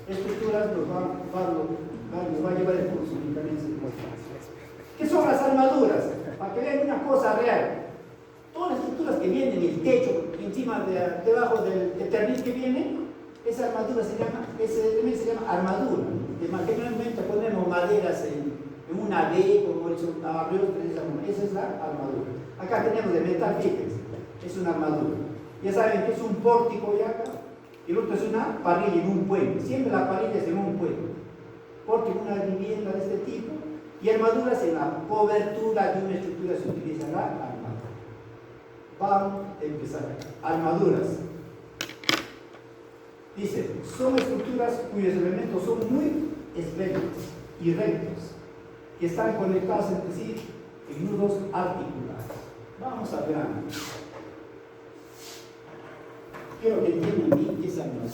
estructuras nos va a llevar el curso únicamente más fácil. ¿Qué son las armaduras? Para que vean una cosa real. Todas las estructuras que vienen en el techo, encima, debajo del eternit que viene, esa armadura ese elemento se llama armadura. Generalmente ponemos maderas en una B, como el arreglo, esa es la armadura. Acá tenemos de metal, fíjense, es una armadura. Ya saben que es un pórtico y acá, y el otro es una parrilla en un puente. Siempre la parrilla es en un puente. Pórtico en una vivienda de este tipo, y armaduras en la cobertura de una estructura se utiliza la armadura. Vamos a empezar acá. Armaduras. Dice, son estructuras cuyos elementos son muy esbeltos y rectos, que están conectados entre sí en nudos articulares. Vamos a ver. Quiero que entiendan bien qué es armadura.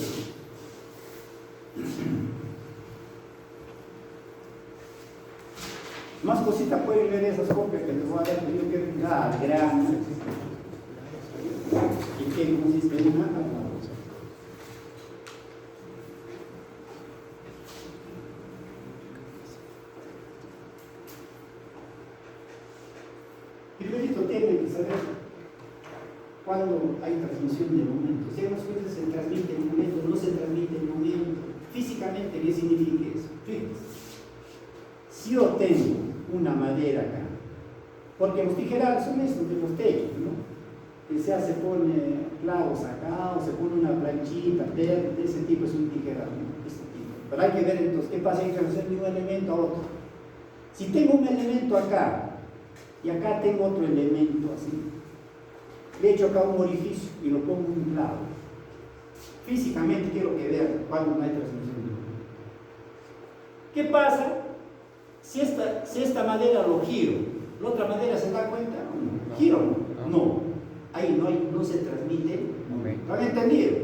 Más cositas pueden ver esas copias que les voy a dar, pero yo quiero ir al grano. ¿Y qué consiste en una armadura? Primerito tienen que saber cuándo hay transmisión de momento. Si algunas veces se transmite el momento, no se transmite el momento. Físicamente, ¿qué significa eso? Fíjense. Si yo tengo una madera acá, porque los tijerales son estos de los techos, ¿no? Que se pone clavos acá, o se pone una planchita verde, de ese tipo es un tijeral, ¿no? Este tipo. Pero hay que ver entonces qué pasa en relación de un elemento a otro. Si tengo un elemento acá, y acá tengo otro elemento así, le echo acá un orificio y lo pongo un clavo. Físicamente quiero que vean cuando no hay transmisión de momento. ¿Qué pasa si esta madera lo giro? ¿La otra madera se da cuenta? No. ¿Giro o no? No. Ahí no se transmite. ¿Lo han entendido?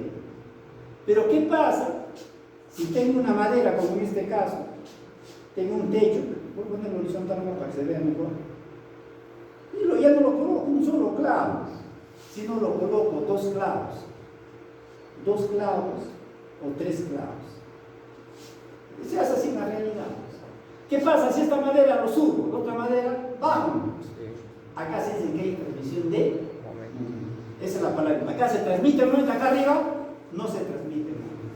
Pero ¿qué pasa si tengo una madera, como en este caso, tengo un techo? Voy a ponerlo horizontal para que se vea mejor. Y ya no lo coloco un solo clavo, sino lo coloco 2 clavos. 2 clavos o 3 clavos. Se hace así en la realidad. ¿Qué pasa si esta madera lo subo, la otra madera bajo? Acá se dice que hay transmisión de momento. Esa es la palabra. Acá se transmite el momento, acá arriba no se transmite el momento.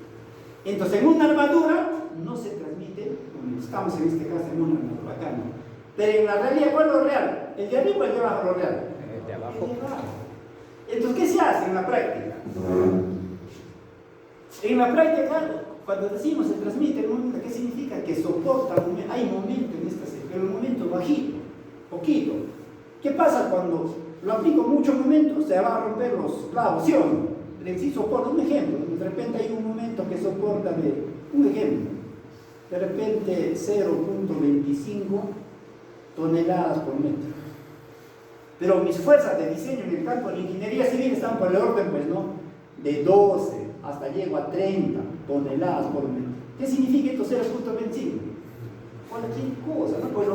Entonces en una armadura no se transmite el momento. Estamos en este caso en una armadura, acá no. Pero en la realidad, ¿cuál es lo real? ¿El de arriba o el de abajo lo real? El de abajo. El de abajo. Entonces, ¿qué se hace en la práctica? En la práctica, cuando decimos se transmite el momento, ¿qué significa? Que soporta, hay momento en esta serie, pero el momento bajito, poquito. ¿Qué pasa cuando lo aplico mucho momento? Se va a romper los clavos, ¿sí o no? Sí soporta, un ejemplo, de repente hay un momento que soporta un ejemplo, de repente 0.25 toneladas por metro. Pero mis fuerzas de diseño en el campo de la ingeniería civil están por el orden, pues, ¿no? De 12 hasta llego a 30 toneladas por metro. ¿Qué significa esto 0.25? Cualquier cosa, ¿no? Pues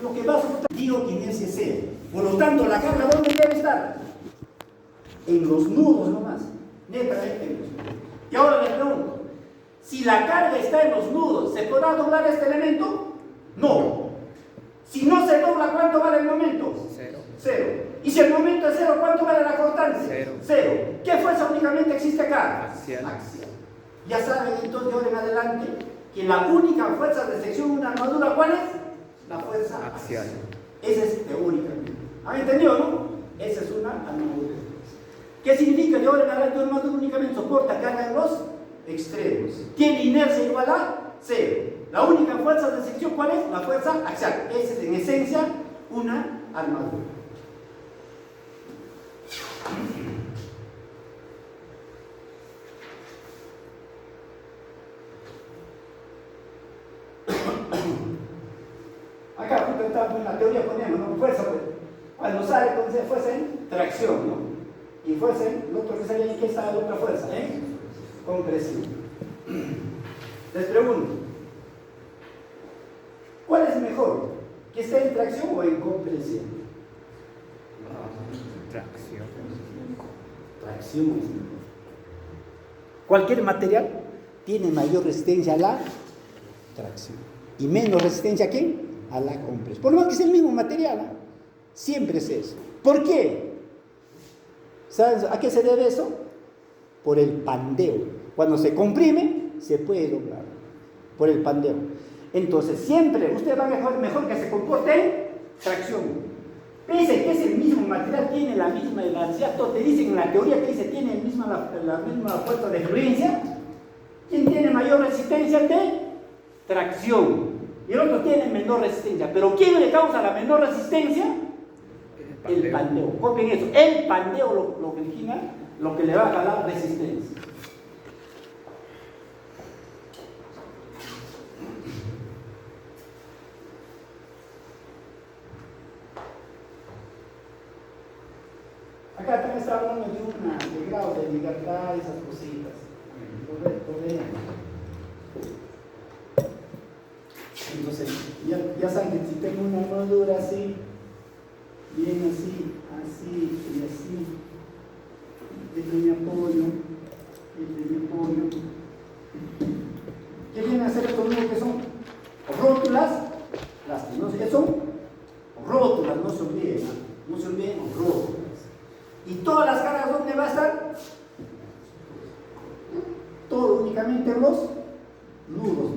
lo que va a soportar, digo que inercia es 0. Por lo tanto, la carga, ¿dónde debe estar? En los nudos nomás. Netamente en los nudos. Y ahora les pregunto, si la carga está en los nudos, ¿se podrá doblar este elemento? No. Si no se dobla, ¿cuánto vale el momento? 0. Y si el momento es 0, ¿cuánto vale la constancia? 0. ¿Qué fuerza únicamente existe acá? Axial. Ya saben entonces de ahora en adelante que la única fuerza de sección de una armadura, ¿cuál es? La fuerza axial. Esa es teóricamente. ¿Han entendido, no? Esa es una armadura. ¿Qué significa? De ahora en adelante una armadura únicamente soporta carga en los extremos. Tiene inercia igual a cero. La única fuerza de sección, ¿cuál es? La fuerza axial. Esa es en esencia una armadura. Acá justo estamos en la teoría ponemos, ¿no? Fuerza, pues. Cuando sale, entonces fuerza en tracción, ¿no? Y fuerza en, lo otro que sale ahí, ¿qué está la otra fuerza? Compresión. Les pregunto, ¿cuál es mejor? ¿Que esté en tracción o en compresión? Tracción. Tracción es mejor. Cualquier material tiene mayor resistencia a la tracción y menos resistencia ¿a qué? A la compresión. Por lo menos que es el mismo material, ¿no? Siempre es eso. ¿Por qué? ¿Sabes a qué se debe eso? Por el pandeo. Cuando se comprime, se puede doblar. Por el pandeo. Entonces, siempre usted va mejor que se comporte en tracción. Pese que es el mismo material, tiene la misma densidad, te dicen en la teoría que dice tiene la misma fuerza de fluencia. ¿Quién tiene mayor resistencia de tracción? Y el otro tiene menor resistencia. ¿Pero quién le causa la menor resistencia? El pandeo. Copien eso. El pandeo lo que origina, lo que le va a jalar resistencia. Acá también está hablando de grado de libertad, esas cositas. Entonces, ya saben que si tengo una armadura así, bien así, así y así, este es mi apoyo, ¿qué viene a hacer esto mismo que son? Rótulas, no sé qué son, rótulas, no se olviden, rótulas. ¿Y todas las cargas dónde va a estar? Todo únicamente en los nudos,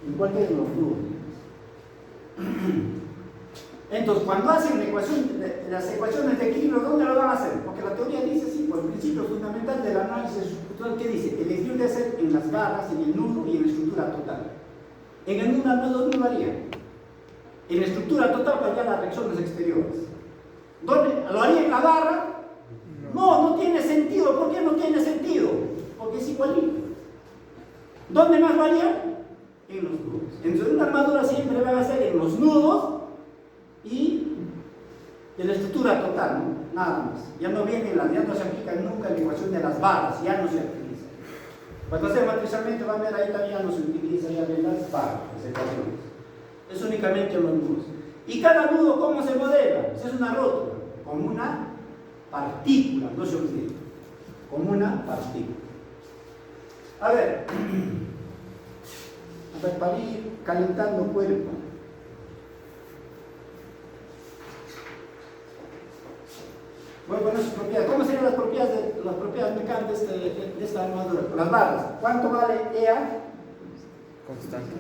igual que en los nudos. Entonces, cuando hacen las ecuaciones de equilibrio, ¿dónde lo van a hacer? Porque la teoría dice, sí, por el principio fundamental del análisis estructural, ¿qué dice? El equilibrio debe ser en las barras, en el nudo y en la estructura total. En el nudo no lo haría. En la estructura total varía las reacciones exteriores. ¿Dónde? ¿Lo haría en la barra? No tiene sentido. ¿Por qué no tiene sentido? Porque es igualito. ¿Dónde más varía? En los nudos. Entonces una armadura siempre va a ser en los nudos y de la estructura total, ¿no? Nada más. Ya no se aplica nunca la ecuación de las barras, ya no se utiliza. Cuando se matrizalmente va a ver ahí también ya no se utiliza ya de las barras, las ecuaciones. Es únicamente los nudos. ¿Y cada nudo cómo se modela? Pues es una rótula, como una partícula, no se olvide, como una partícula. A ver, para ir calentando cuerpo. Bueno, sus propiedades. ¿Cómo serían las propiedades mecánicas de esta armadura? Las barras. ¿Cuánto vale EA? Constante.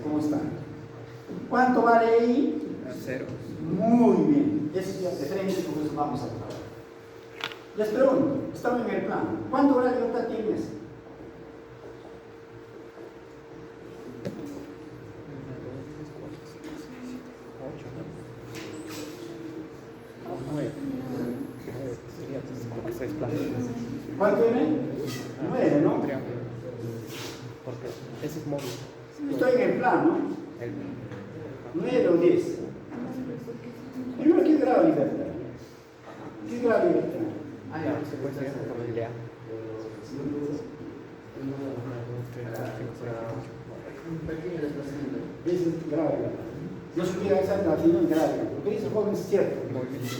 ¿Cuánto vale EI? Cero. Muy bien. Eso ya es de frente, por eso vamos a trabajar. Les pregunto, estamos en el plano. ¿Cuánto grado de libertad tiene eso? ¿Cuánto tiene? 9, ¿no? Porque ese es móvil. Estoy en el plano. 9 o 10. Primero, ¿qué grado de libertad? ¿Qué grado de libertad? Se puede ser como el de A. Un pequeño desplazamiento. Ese es grado de libertad. No se olvida esa definición grado de libertad. Lo que dice el joven es cierto.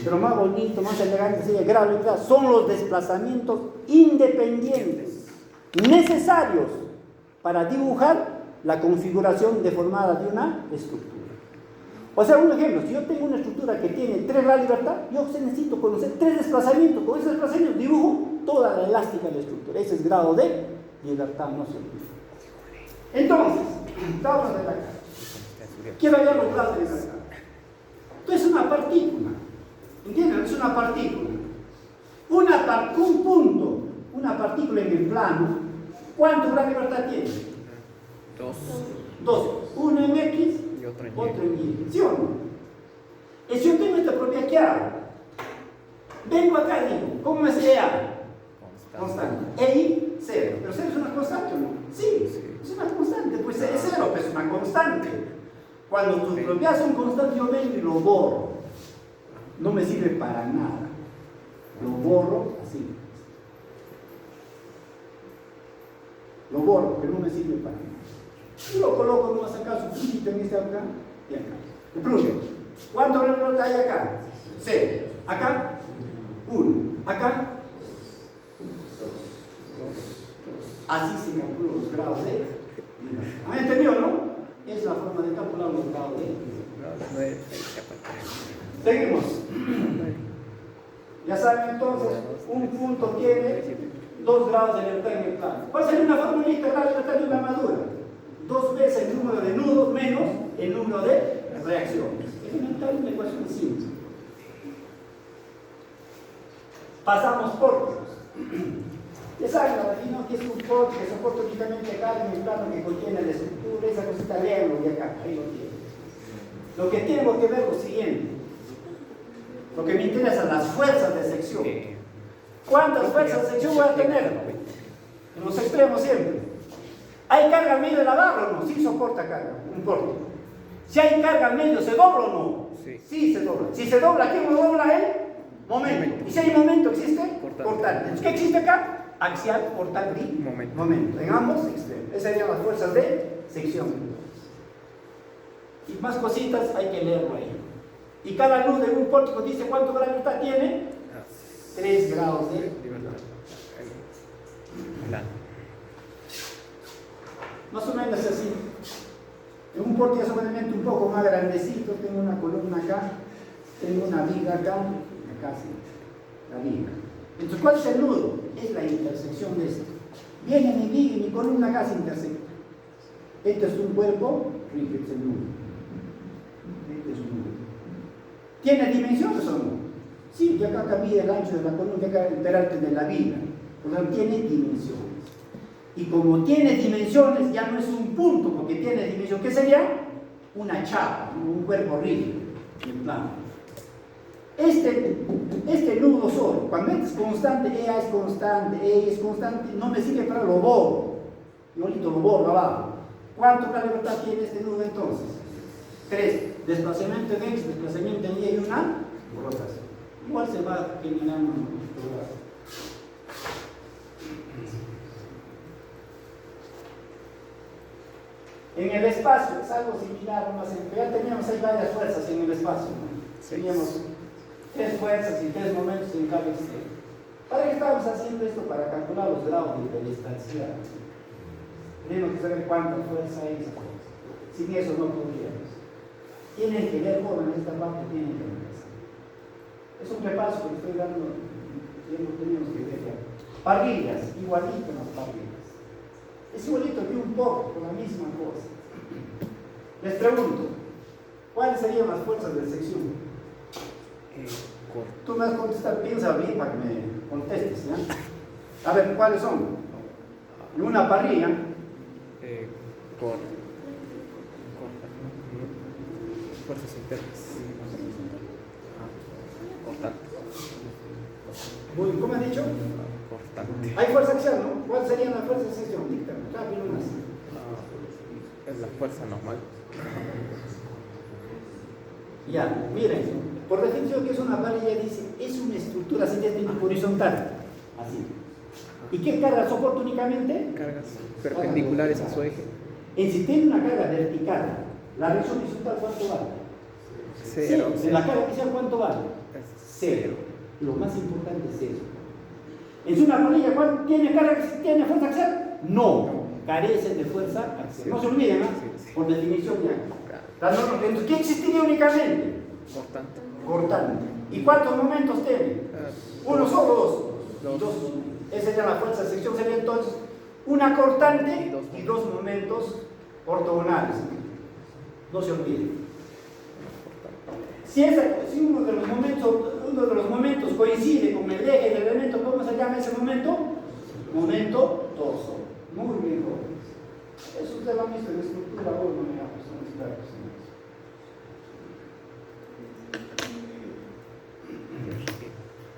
Pero más bonito, más elegante, sería grado de libertad. Son los desplazamientos independientes necesarios para dibujar la configuración deformada de una estructura. O sea, un ejemplo, si yo tengo una estructura que tiene 3 grados de libertad, yo necesito conocer 3 desplazamientos. Con esos desplazamientos dibujo toda la elástica de la estructura. Ese es grado de libertad, no se olvide. Entonces, vamos a ver acá. Quiero hallar los grados de libertad. Entonces es una partícula. ¿Entienden? Es una partícula. Un punto, una partícula en el plano, ¿cuánto grado de libertad tiene? 2. Dos, uno en X Y otro en Y. otro en Y. ¿Sí o no? Y si yo tengo esta propiedad, ¿qué hago? Vengo acá y digo, ¿cómo es EA? Constante. EI, cero. ¿Pero cero es una constante o no? Sí, es una constante. Pues es cero, pues es una constante. Cuando tus propiedades son constantes, yo vengo y lo borro. No me sirve para nada. Lo borro así. Lo borro, pero no me sirve para nada. Y lo coloco nomás acá, su puntito en este acá y acá. El plus. ¿Cuántos grados hay acá? 0. Acá, 1. Acá, así se calculan los grados de libertad. ¿Han entendido, no? Es la forma de calcular los grados de libertad. Seguimos. Ya saben entonces, un punto tiene 2 grados de libertad en el plano. ¿Cuál sería una formulita de la libertad de una madura? 2 veces el número de nudos menos el número de reacciones. Elemental, una ecuación simple. Pasamos pórticos. Ya saben, imagino que es un pórtico que soporta únicamente carga en el plano que contiene la estructura, esa cosita, léanlo de acá, ahí lo tienen. Lo que tengo que ver es lo siguiente. Lo que me interesa son las fuerzas de sección. ¿Cuántas fuerzas de sección voy a tener? En los extremos siempre. ¿Hay carga al medio de la barra o no? Sí soporta carga, un pórtico. Si hay carga al medio, ¿se dobla o no? Sí se dobla. Si se dobla, ¿qué me dobla él? Momento. Y si hay momento, ¿existe? Cortante. Entonces, ¿qué existe acá? Axial, portante y momento. En ambos extremos. Esas serían las fuerzas de sección. Y más cositas hay que leerlo ahí. Y cada luz de un pórtico dice cuánto grado de libertad tiene. 3 grados de libertad. Más o menos así. En un pórtico es un poco más grandecito. Tengo una columna acá. Tengo una viga acá. Acá sí. La viga. Entonces, ¿cuál es el nudo? Es la intersección de esto. Viene mi viga y mi columna acá se intersecta. Este es un cuerpo rígido, es el nudo. Este es un nudo. ¿Tiene dimensiones o no? Sí, ya acá mide el ancho de la columna, acá el peralte de la viga. Por lo tanto, tiene dimensiones. Y como tiene dimensiones, ya no es un punto, porque tiene dimensión. ¿Qué sería? Una chapa, un cuerpo rígido, en plano. Este nudo solo, cuando es constante, EA es constante, EI es constante, no me sirve para lo borro. Yo ahorita lo borro abajo. ¿Cuánto la libertad tiene este nudo entonces? 3. Desplazamiento en X, desplazamiento en Y y una rotación. Igual se va generando. En el espacio es algo similar, más ya teníamos ahí varias fuerzas en el espacio, ¿no? Teníamos 3 fuerzas y 3 momentos en cada extremo. ¿Para qué estamos haciendo esto? Para calcular los grados de hiperestasticidad. Tenemos que saber cuánta fuerza hay. Sin eso no podríamos. Tienen que ver, jóvenes, esta parte tienen que ver. Es un repaso que estoy dando, tenemos que ver ya. Parrillas, igualito en las parrillas. Es igualito que un poco, con la misma cosa. Les pregunto, ¿cuáles serían las fuerzas de sección? Tú me vas a contestar, piensa bien para que me contestes, ¿ya? A ver, ¿cuáles son? En una parrilla. Fuerzas internas. Cortante. ¿Cómo has dicho? Cortante. Hay fuerza axial, ¿no? ¿Cuál sería la fuerza de sección? Díctame, rápido más. Es la fuerza normal. Ya, miren, por definición que es una parrilla, dice, es una estructura así de tipo horizontal. Así. ¿Y qué carga soporta únicamente? Cargas perpendiculares a su eje. Y si tiene una carga vertical, la reacción horizontal, ¿cuánto vale? 0. Sí, la carga axial, ¿cuánto vale? 0. Lo más importante es eso. ¿En una parrilla tiene fuerza axial? No, carece de fuerza axial. No se olviden, ¿no? Por definición ya. Entonces, ¿qué existiría únicamente? Cortante. ¿Y cuántos momentos tiene? ¿Uno solo o dos? Esa sería la fuerza de sección, sería entonces una cortante y 2 momentos ortogonales. No se olviden. Si uno de los momentos coincide con el eje del elemento, ¿cómo se llama ese momento? Momento torso. Muy bien, jóvenes. Eso usted lo ha visto en estructura 1, digamos, son expertos en eso.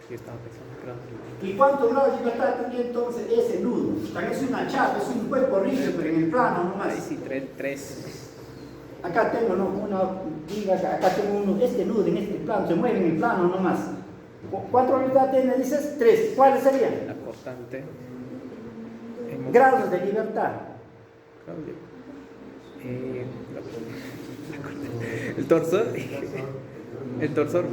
Yo estaba pensando que era... ¿Y cuántos grados de libertad tendría entonces ese nudo? También es una chapa, es un cuerpo rígido, pero en el plano nomás. Ahí sí, tres. Acá tengo, ¿no? Una viga, acá tengo uno, este nudo en este plano, se mueve en el plano nomás. ¿Cuánto libertad tiene? Dices 3. ¿Cuáles serían? La cortante. Grados de libertad. El torsor. El torsor.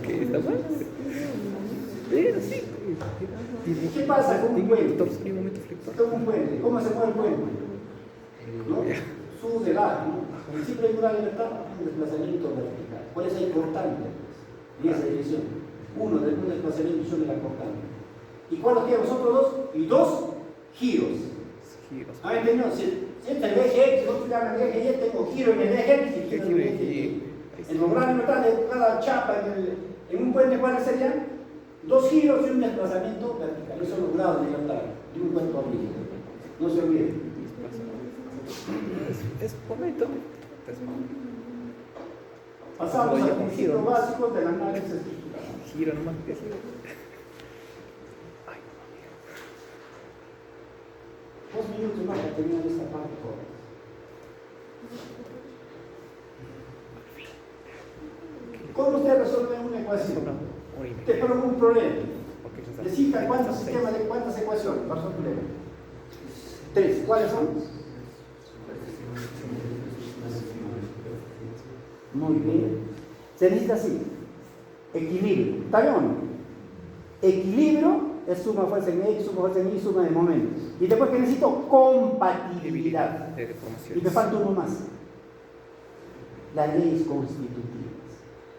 ¿Qué está mal? Pero sí. ¿Qué pasa con un puente? El torsor y un momento flector. Como un puente. ¿Cómo se mueve el puente? ¿No? Sube, baja, ¿no? El simple de la libertad, un desplazamiento vertical. Por eso hay cortante en esa dirección. Uno de un desplazamiento sobre la cortante. ¿Y cuántos tiene nosotros dos? Y 2 giros. ¿Han entendido? Si este es el eje X, nosotros llaman el eje Y, tengo giro en el eje X y giro en el eje Y. En los grados de libertad de cada chapa en un puente, ¿cuáles serían? 2 giros y un desplazamiento vertical. Esos son los grados de libertad de un cuerpo rígido. No se olviden. Es momento. Pasamos a los principios básicos del análisis estructural. Giro nomás. Ay, 2 minutos más para terminar esta parte. ¿Cómo usted resuelve una ecuación? Te pongo un problema. Necesita cuántos sistemas de cuántas ecuaciones para resolver un problema. 3. ¿Cuáles son? Muy bien. Se necesita así. Equilibrio. ¿Está bien o no? Equilibrio es suma fuerza en X, suma fuerza en Y, suma de momentos. Y después que necesito compatibilidad. De deformaciones. Y me falta uno más. Las leyes constitutivas.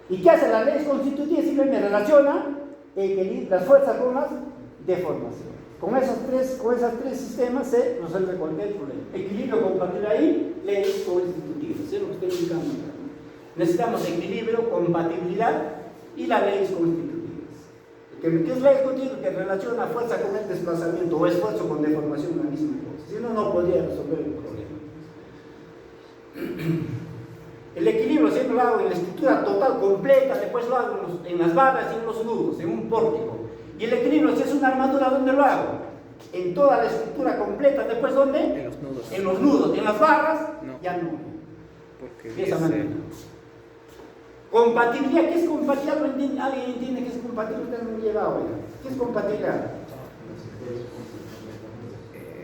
¿Y qué hace las leyes constitutivas? Simplemente relaciona las fuerzas con las deformaciones. Con esos tres sistemas se resuelve cualquier problema. Equilibrio, compatibilidad y leyes constitutivas. Es lo que estoy indicando acá. Necesitamos equilibrio, compatibilidad y las leyes constitutivas. ¿Qué es ley constitutiva? Que relaciona fuerza con el desplazamiento o esfuerzo con deformación, la misma cosa. Si no, no podría resolver el problema. El equilibrio siempre lo hago en la estructura total, completa, después lo hago en las barras y en los nudos, en un pórtico. Y el equilibrio, si es una armadura, ¿dónde lo hago? En toda la estructura completa, después ¿dónde? En los nudos. En los nudos, en las barras, no. ya no. Porque De esa manera. Compatibilidad, ¿qué es compatibilidad? ¿Alguien entiende qué es compatibilidad? Usted no lo lleva hoy. ¿Qué es compatibilidad?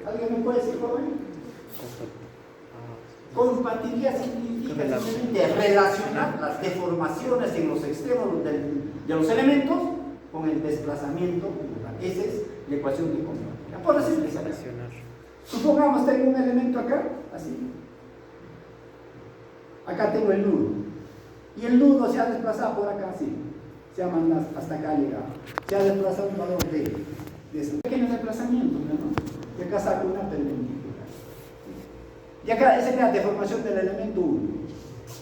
¿Alguien me puede decir, joven? Compatibilidad significa simplemente relacionar las deformaciones en los extremos de los elementos con el desplazamiento. Esa es la ecuación de compatibilidad. Por simplificar. Supongamos que tengo un elemento acá, así. Acá tengo el nudo. Y el nudo se ha desplazado por acá, así. Se ha mandado hasta acá llegado. Se ha desplazado un valor de ese pequeño desplazamiento, ¿no? Y acá saco una perpendicular. Y acá esa es la deformación del elemento 1.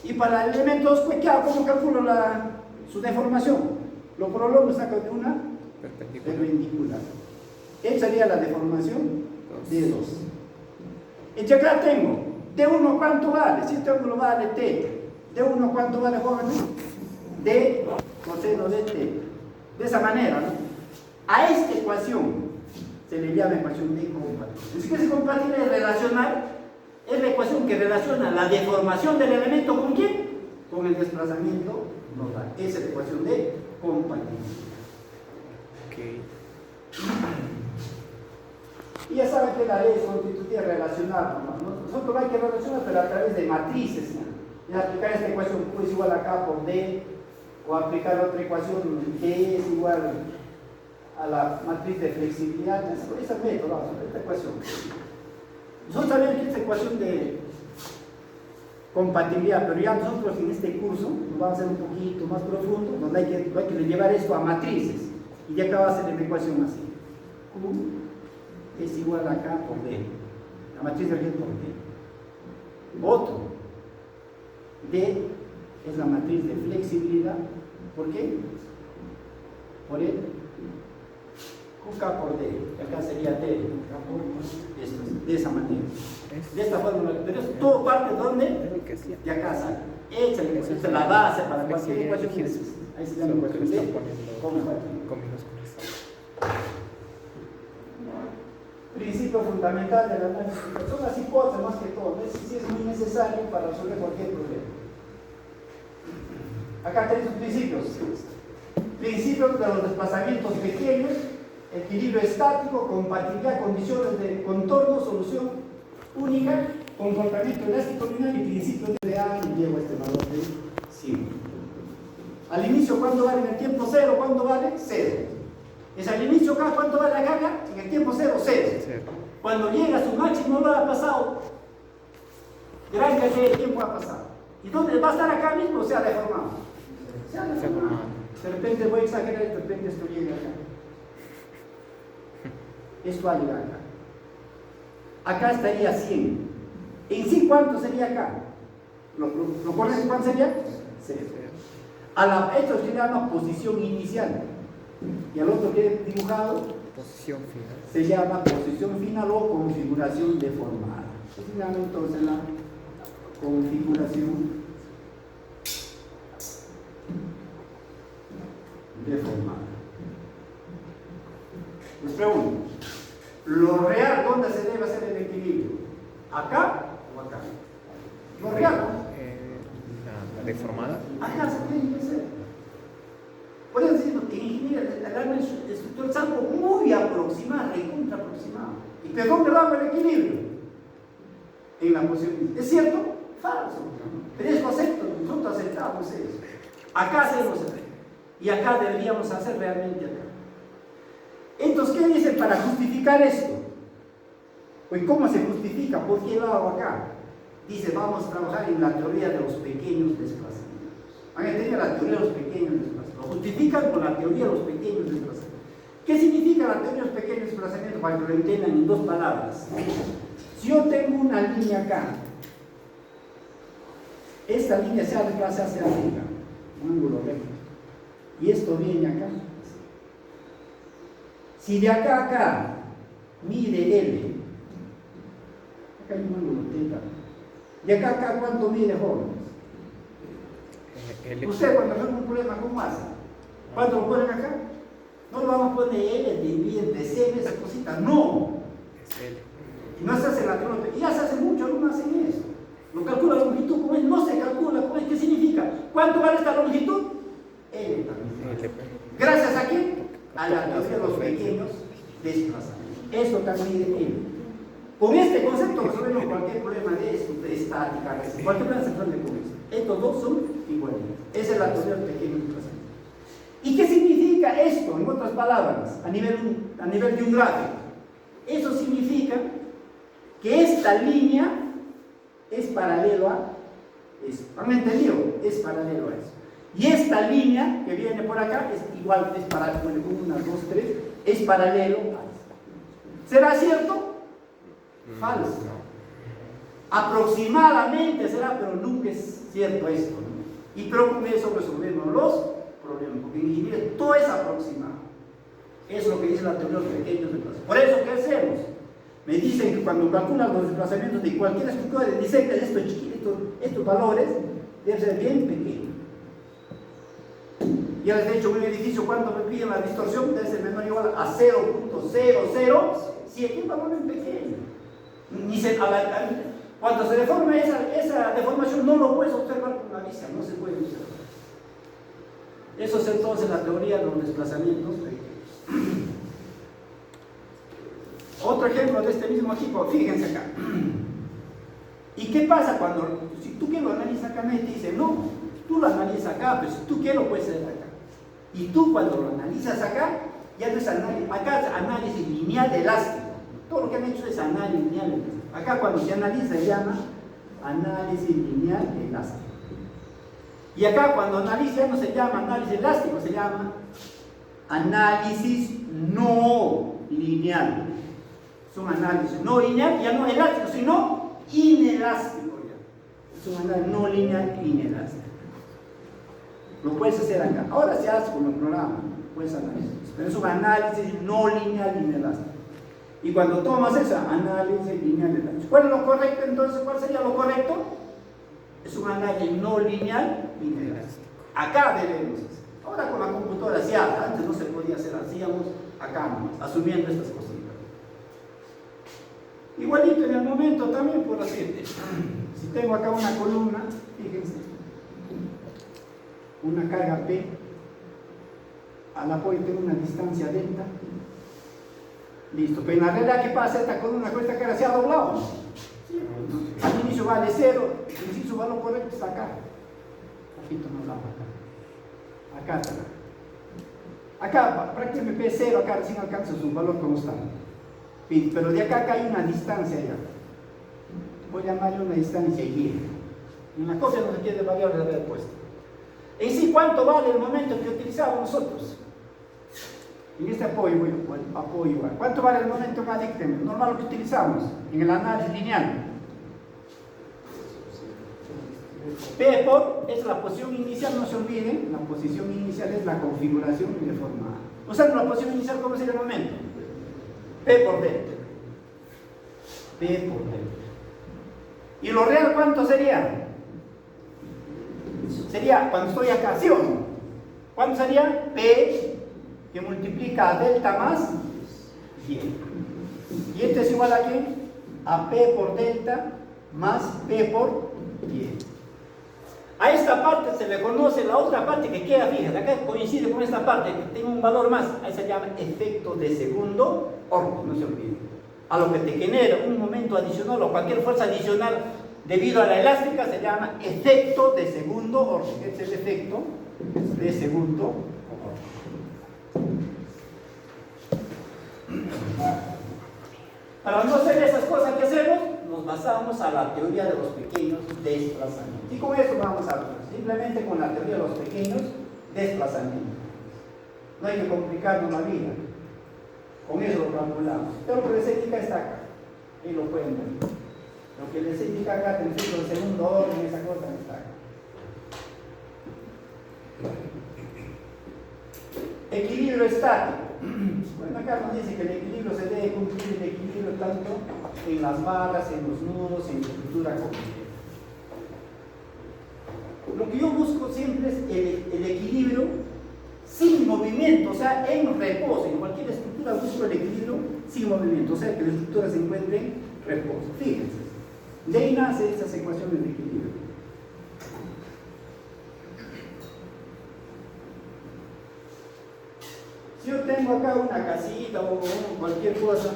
Y para el elemento 2, pues, ¿qué hago? ¿Cómo calculo su deformación? Lo prolongo, saco de una perpendicular. Esa sería la deformación de 2. Y acá tengo, de 1 ¿cuánto vale? Si este ángulo vale θ. De 1 ¿cuánto vale, joven? D coseno de θ. De esa manera, ¿no? A esta ecuación se le llama ecuación de compatibilidad. Así que si compatible es relacionar. Es la ecuación que relaciona la deformación del elemento ¿con quién? Con el desplazamiento nodal. Esa es la ecuación de compatibilidad. Okay. Y ya saben que la ley constitutiva es relacionar, ¿no? Nosotros hay que relacionar, pero a través de matrices, ¿no? Y aplicar esta ecuación Q es igual a K por D, o aplicar otra ecuación G es igual a la matriz de flexibilidad. Esa es método, esta ecuación. Nosotros sabemos que esta ecuación de compatibilidad, pero ya nosotros en este curso nos vamos a hacer un poquito más profundo, donde hay que llevar esto a matrices, y ya acá va a ser una ecuación así. Q es igual a K por D, la matriz de G por D. Otro, D es la matriz de flexibilidad. ¿Por qué? Por el QK por D, acá sería D, esto es, de esa manera. De esta forma, pero es todo parte de dónde? De acá sale. Esta es la base para cualquier ecuación. Ahí se llama ecuación D con minúsculas. Principio fundamental del análisis. Son las hipótesis más que todo. Sí es muy necesario para resolver cualquier problema. Acá tenéis los principios. Principios de los desplazamientos pequeños, equilibrio estático, compatibilidad, condiciones de contorno, solución única, comportamiento elástico lineal y principio de A y llevo este valor de 100. Al inicio, ¿cuándo vale? En el tiempo cero, ¿cuándo vale? 0. Es al inicio acá, ¿cuánto vale la carga? En el tiempo 0, 0. Cuando llega a su máximo, no ha pasado gran cantidad de tiempo ha pasado. ¿Y dónde va a estar acá mismo? Se ha deformado. Se ha deformado. De repente voy a exagerar, de repente esto llega acá. Esto va a llegar acá. Acá estaría 100. ¿En sí cuánto sería acá? ¿Lo pones cuánto sería? 0. Esto se llama posición inicial. Y al otro que he dibujado posición final. Se llama posición final o configuración deformada. Se llama entonces la configuración deformada. Les pregunto, ¿lo real dónde se debe hacer el equilibrio? ¿Acá o acá? Lo real, la deformada. Acá se tiene que hacer. Por eso decimos que ingeniería el análisis estructural es algo muy aproximado, recontra aproximado. ¿Y de dónde va el equilibrio? En la posición. ¿Es cierto? Falso. Pero eso acepto, nosotros aceptamos eso. Acá hacemos eso. Y acá deberíamos hacer realmente acá. Entonces, ¿qué dicen para justificar esto? Pues, ¿cómo se justifica? ¿Por qué lo hago acá? Dice, vamos a trabajar en la teoría de los pequeños desplazamientos. Van a tener la teoría de los pequeños desplazamientos. Lo justifican con la teoría de los pequeños desplazamientos. ¿Qué significa la teoría de los pequeños desplazamientos? Para que lo entiendan en dos palabras. Si yo tengo una línea acá, esta línea se desplaza hacia arriba, un ángulo recto, y esto viene acá. Si de acá a acá mide L, acá hay un ángulo θ, de acá a acá, ¿cuánto mide, jóvenes? Usted cuando resuelve un problema con masa, ¿cuánto lo ponen acá? No lo vamos a poner L, de C, esa cosita, no. No se hace la teoría, y ya se hace mucho, alumnos hacen eso. Lo calcula la longitud, ¿cómo es? No se calcula, ¿cómo es? ¿Qué significa? ¿Cuánto vale esta longitud? L también. ¿Gracias a quién? A la teoría de los pequeños desplazamientos. Esto también es L. Con este concepto resolvemos cualquier problema de esto, de estática, cualquier problema se resuelve con eso. Estos dos son iguales. Esa es la teoría de los pequeños desplazamientos. ¿Y qué significa esto, en otras palabras, a nivel de un gráfico? Eso significa que esta línea es paralelo a eso. ¿Han entendido? Es paralelo a eso. Y esta línea que viene por acá es igual, es paralelo, con 1, 2, 3, es paralelo a eso. ¿Será cierto? Falso. Aproximadamente será, pero nunca es cierto esto, ¿no? Y preocupe eso, resolvemos los problemas, porque en ingeniería todo es aproximado. Eso es lo que dice la teoría de los pequeños desplazamientos. Por eso, ¿qué hacemos? Me dicen que cuando calculan los desplazamientos de cualquier estructura, dicen que estos valores deben ser bien pequeños. Ya les he dicho, un edificio, cuando me piden la distorsión, debe ser menor o igual a 0.007, un valor bien pequeño. Cuando se deforma esa deformación, no lo puedes observar con la vista, no se puede observar. Eso es entonces la teoría de los desplazamientos pequeños. Otro ejemplo de este mismo tipo, fíjense acá. ¿Y qué pasa cuando, si tú que lo analizas acá, me dice, no, tú lo analizas acá, pero si tú que lo puedes hacer acá? Y tú cuando lo analizas acá, ya no es análisis, acá es análisis lineal elástico. Todo lo que han hecho es análisis lineal elástico. Acá cuando se analiza se llama análisis lineal elástico. Y acá cuando analiza ya no se llama análisis elástico, se llama análisis no lineal. Es un análisis no lineal, ya no elástico, sino inelástico ya. Es un análisis no lineal inelástico. Lo puedes hacer acá. Ahora se hace con el programa, puedes analizar. Pero es un análisis no lineal inelástico. Y cuando tomas ese análisis lineal inelástico, ¿cuál es lo correcto entonces? ¿Cuál sería lo correcto? Es un análisis no lineal inelástico. Acá debemos hacer. Ahora con la computadora se hace, antes no se podía hacer, hacíamos acá nomás, asumiendo estas cositas. Igualito en el momento también por así. Si tengo acá una columna, fíjense, una carga P, al apoyo tengo una distancia delta, listo, pero en la realidad ¿qué pasa? Esta columna con esta carga se ha doblado, ¿no? Al inicio vale 0, el inicio su valor correcto está acá, poquito más bajo acá está. Acá prácticamente P0, acá recién alcanza su valor constante, pero de acá hay una distancia ya. Voy a llamarle una distancia Y. En la copia no se quiere variable de haber puesto. En sí, ¿cuánto vale el momento que utilizamos nosotros? En este apoyo, bueno, apoyo igual. ¿Cuánto vale el momento normal lo que utilizamos en el análisis lineal? P por es la posición inicial, no se olviden, la posición inicial es la configuración deformada. Usando la posición inicial, ¿cómo sería el momento? P por delta. P por delta. ¿Y lo real cuánto sería? Sería cuando estoy acá, ¿sí o no? ¿Cuánto sería? P que multiplica a delta más Y. Y esto es igual a ¿qué? A P por delta más P por Y. A esta parte se le conoce la otra parte que queda, fíjate, acá coincide con esta parte, que tiene un valor más, ahí se llama efecto de segundo orden, no se olviden. A lo que te genera un momento adicional o cualquier fuerza adicional debido a la elástica se llama efecto de segundo orden. Este es el efecto de segundo orden. Para no hacer esas cosas que hacemos, nos basamos a la teoría de los pequeños desplazamientos. Y con eso vamos a ver, simplemente con la teoría de los pequeños desplazamientos. No hay que complicarnos la vida. Con eso lo calculamos. Pero lo que les indica está acá. Ahí lo pueden ver. Lo que les indica acá, el efecto de segundo orden, esa cosa está acá. Equilibrio estático. Bueno, acá nos dice que el equilibrio se debe cumplir el equilibrio tanto en las barras, en los nudos, en la estructura completa. Lo que yo busco siempre es el equilibrio sin movimiento, o sea, en reposo. En cualquier estructura busco el equilibrio sin movimiento, o sea, que la estructura se encuentre en reposo. Fíjense, de ahí nace esas ecuaciones de equilibrio. Si yo tengo acá una casita o cualquier cosa,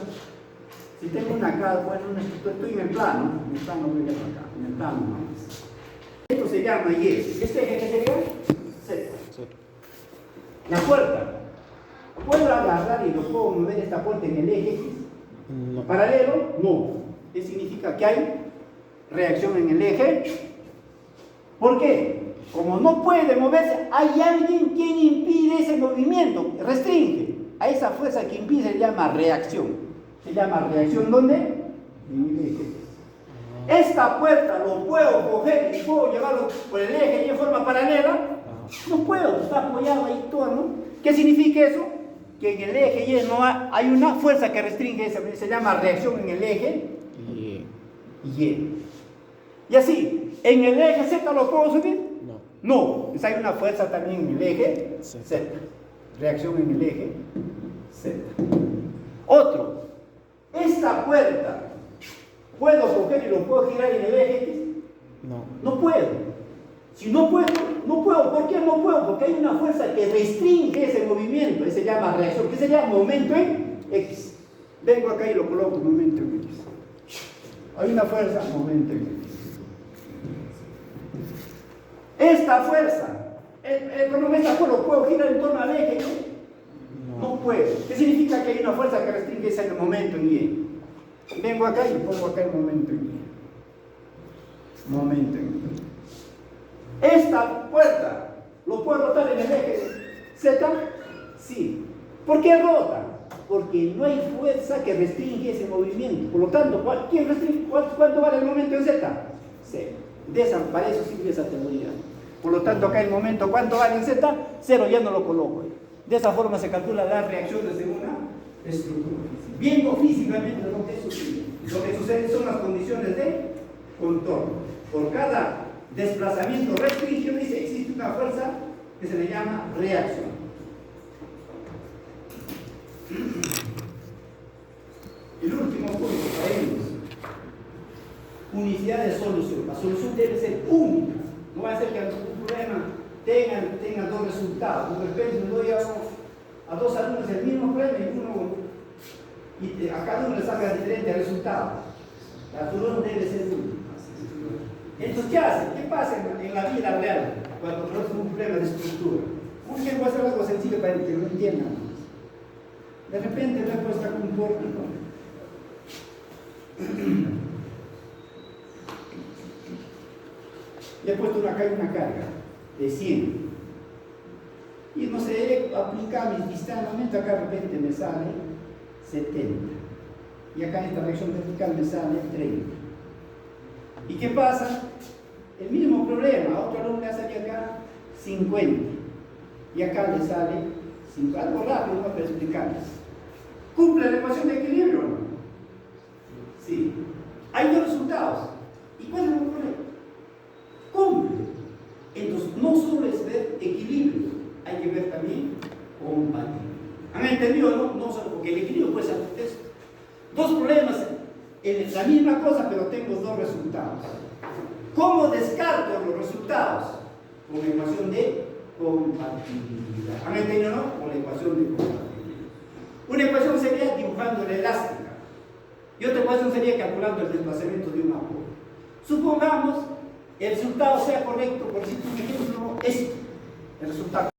si tengo una casa, bueno, estoy en el plano voy a acá, en el plano nomás. Esto se llama Y. ¿Este eje qué sería? Z. La puerta. ¿Puedo agarrar y lo puedo mover esta puerta en el eje X? No. ¿Paralelo? No. ¿Qué significa? Que hay reacción en el eje. ¿Por qué? Como no puede moverse, hay alguien quien impide ese movimiento, restringe. A esa fuerza que impide se llama reacción. ¿Se llama reacción dónde? En el eje. Esta puerta lo puedo coger y puedo llevarlo por el eje y en forma paralela. No puedo, está apoyado ahí todo, ¿no? ¿Qué significa eso? Que en el eje Y no hay una fuerza que restringe esa, se llama reacción en el eje Y. Y así, ¿en el eje Z lo puedo subir? No, pues hay una fuerza también en el eje Z. Reacción en el eje Z. Otro, esta puerta, ¿puedo coger y lo puedo girar en el eje X? No puedo. Si no puedo, no puedo. ¿Por qué no puedo? Porque hay una fuerza que restringe ese movimiento, ese se llama reacción, que se llama momento en X. Vengo acá y lo coloco momento en X. Hay una fuerza, momento en X. Esta fuerza, con esta fuerza lo puedo girar en torno al eje, no puedo. ¿Qué significa que hay una fuerza que restringe ese momento en Y? Vengo acá y pongo acá el momento en Y. Momento en Y. Esta puerta, ¿lo puedo rotar en el eje Z? Sí. ¿Por qué rota? Porque no hay fuerza que restringe ese movimiento. Por lo tanto, ¿cuánto vale el momento en Z? Cero. Para eso sirve esa teoría. Por lo tanto, acá el momento, ¿cuánto vale en Z? Cero, ya no lo coloco ahí. De esa forma se calculan las reacciones de una estructura. Viendo físicamente lo que sucede. Lo que sucede son las condiciones de contorno. Por cada desplazamiento restringido, dice, existe una fuerza que se le llama reacción. El último punto para ellos, unicidad de solución. La solución debe ser única. No va a ser que un problema tenga dos resultados. De repente le doy a dos alumnos el mismo problema y a cada uno le saca diferente resultado. La solución debe ser única. Entonces, ¿qué hacen? ¿Qué pasa en la vida real cuando tenemos un problema de estructura? Un ejemplo va a ser algo sencillo para que lo entiendan. De repente la respuesta comporta, ¿no? Le he puesto acá una carga de 100 y no sé, aplicar mis distanciamientos, acá de repente me sale 70 y acá en esta reacción vertical me sale 30. ¿Y qué pasa? El mismo problema, a otro alumno le sale acá 50 y acá le sale 50. Algo rápido, no para explicarles. ¿Cumple la ecuación de equilibrio o no? Sí. Hay dos resultados. ¿Y cuál es el problema? Cumple. Entonces, no solo es ver equilibrio, hay que ver también compatibilidad. ¿Han entendido? No solo porque el equilibrio puede ser esto. Dos problemas en la misma cosa, pero tengo dos resultados. ¿Cómo descarto los resultados? Con la ecuación de compatibilidad. ¿Han entendido, no? Con la ecuación de compatibilidad. Una ecuación sería dibujando la elástica. Y otra ecuación sería calculando el desplazamiento de una bola. Supongamos el resultado sea correcto, por decir un ejemplo, esto. El resultado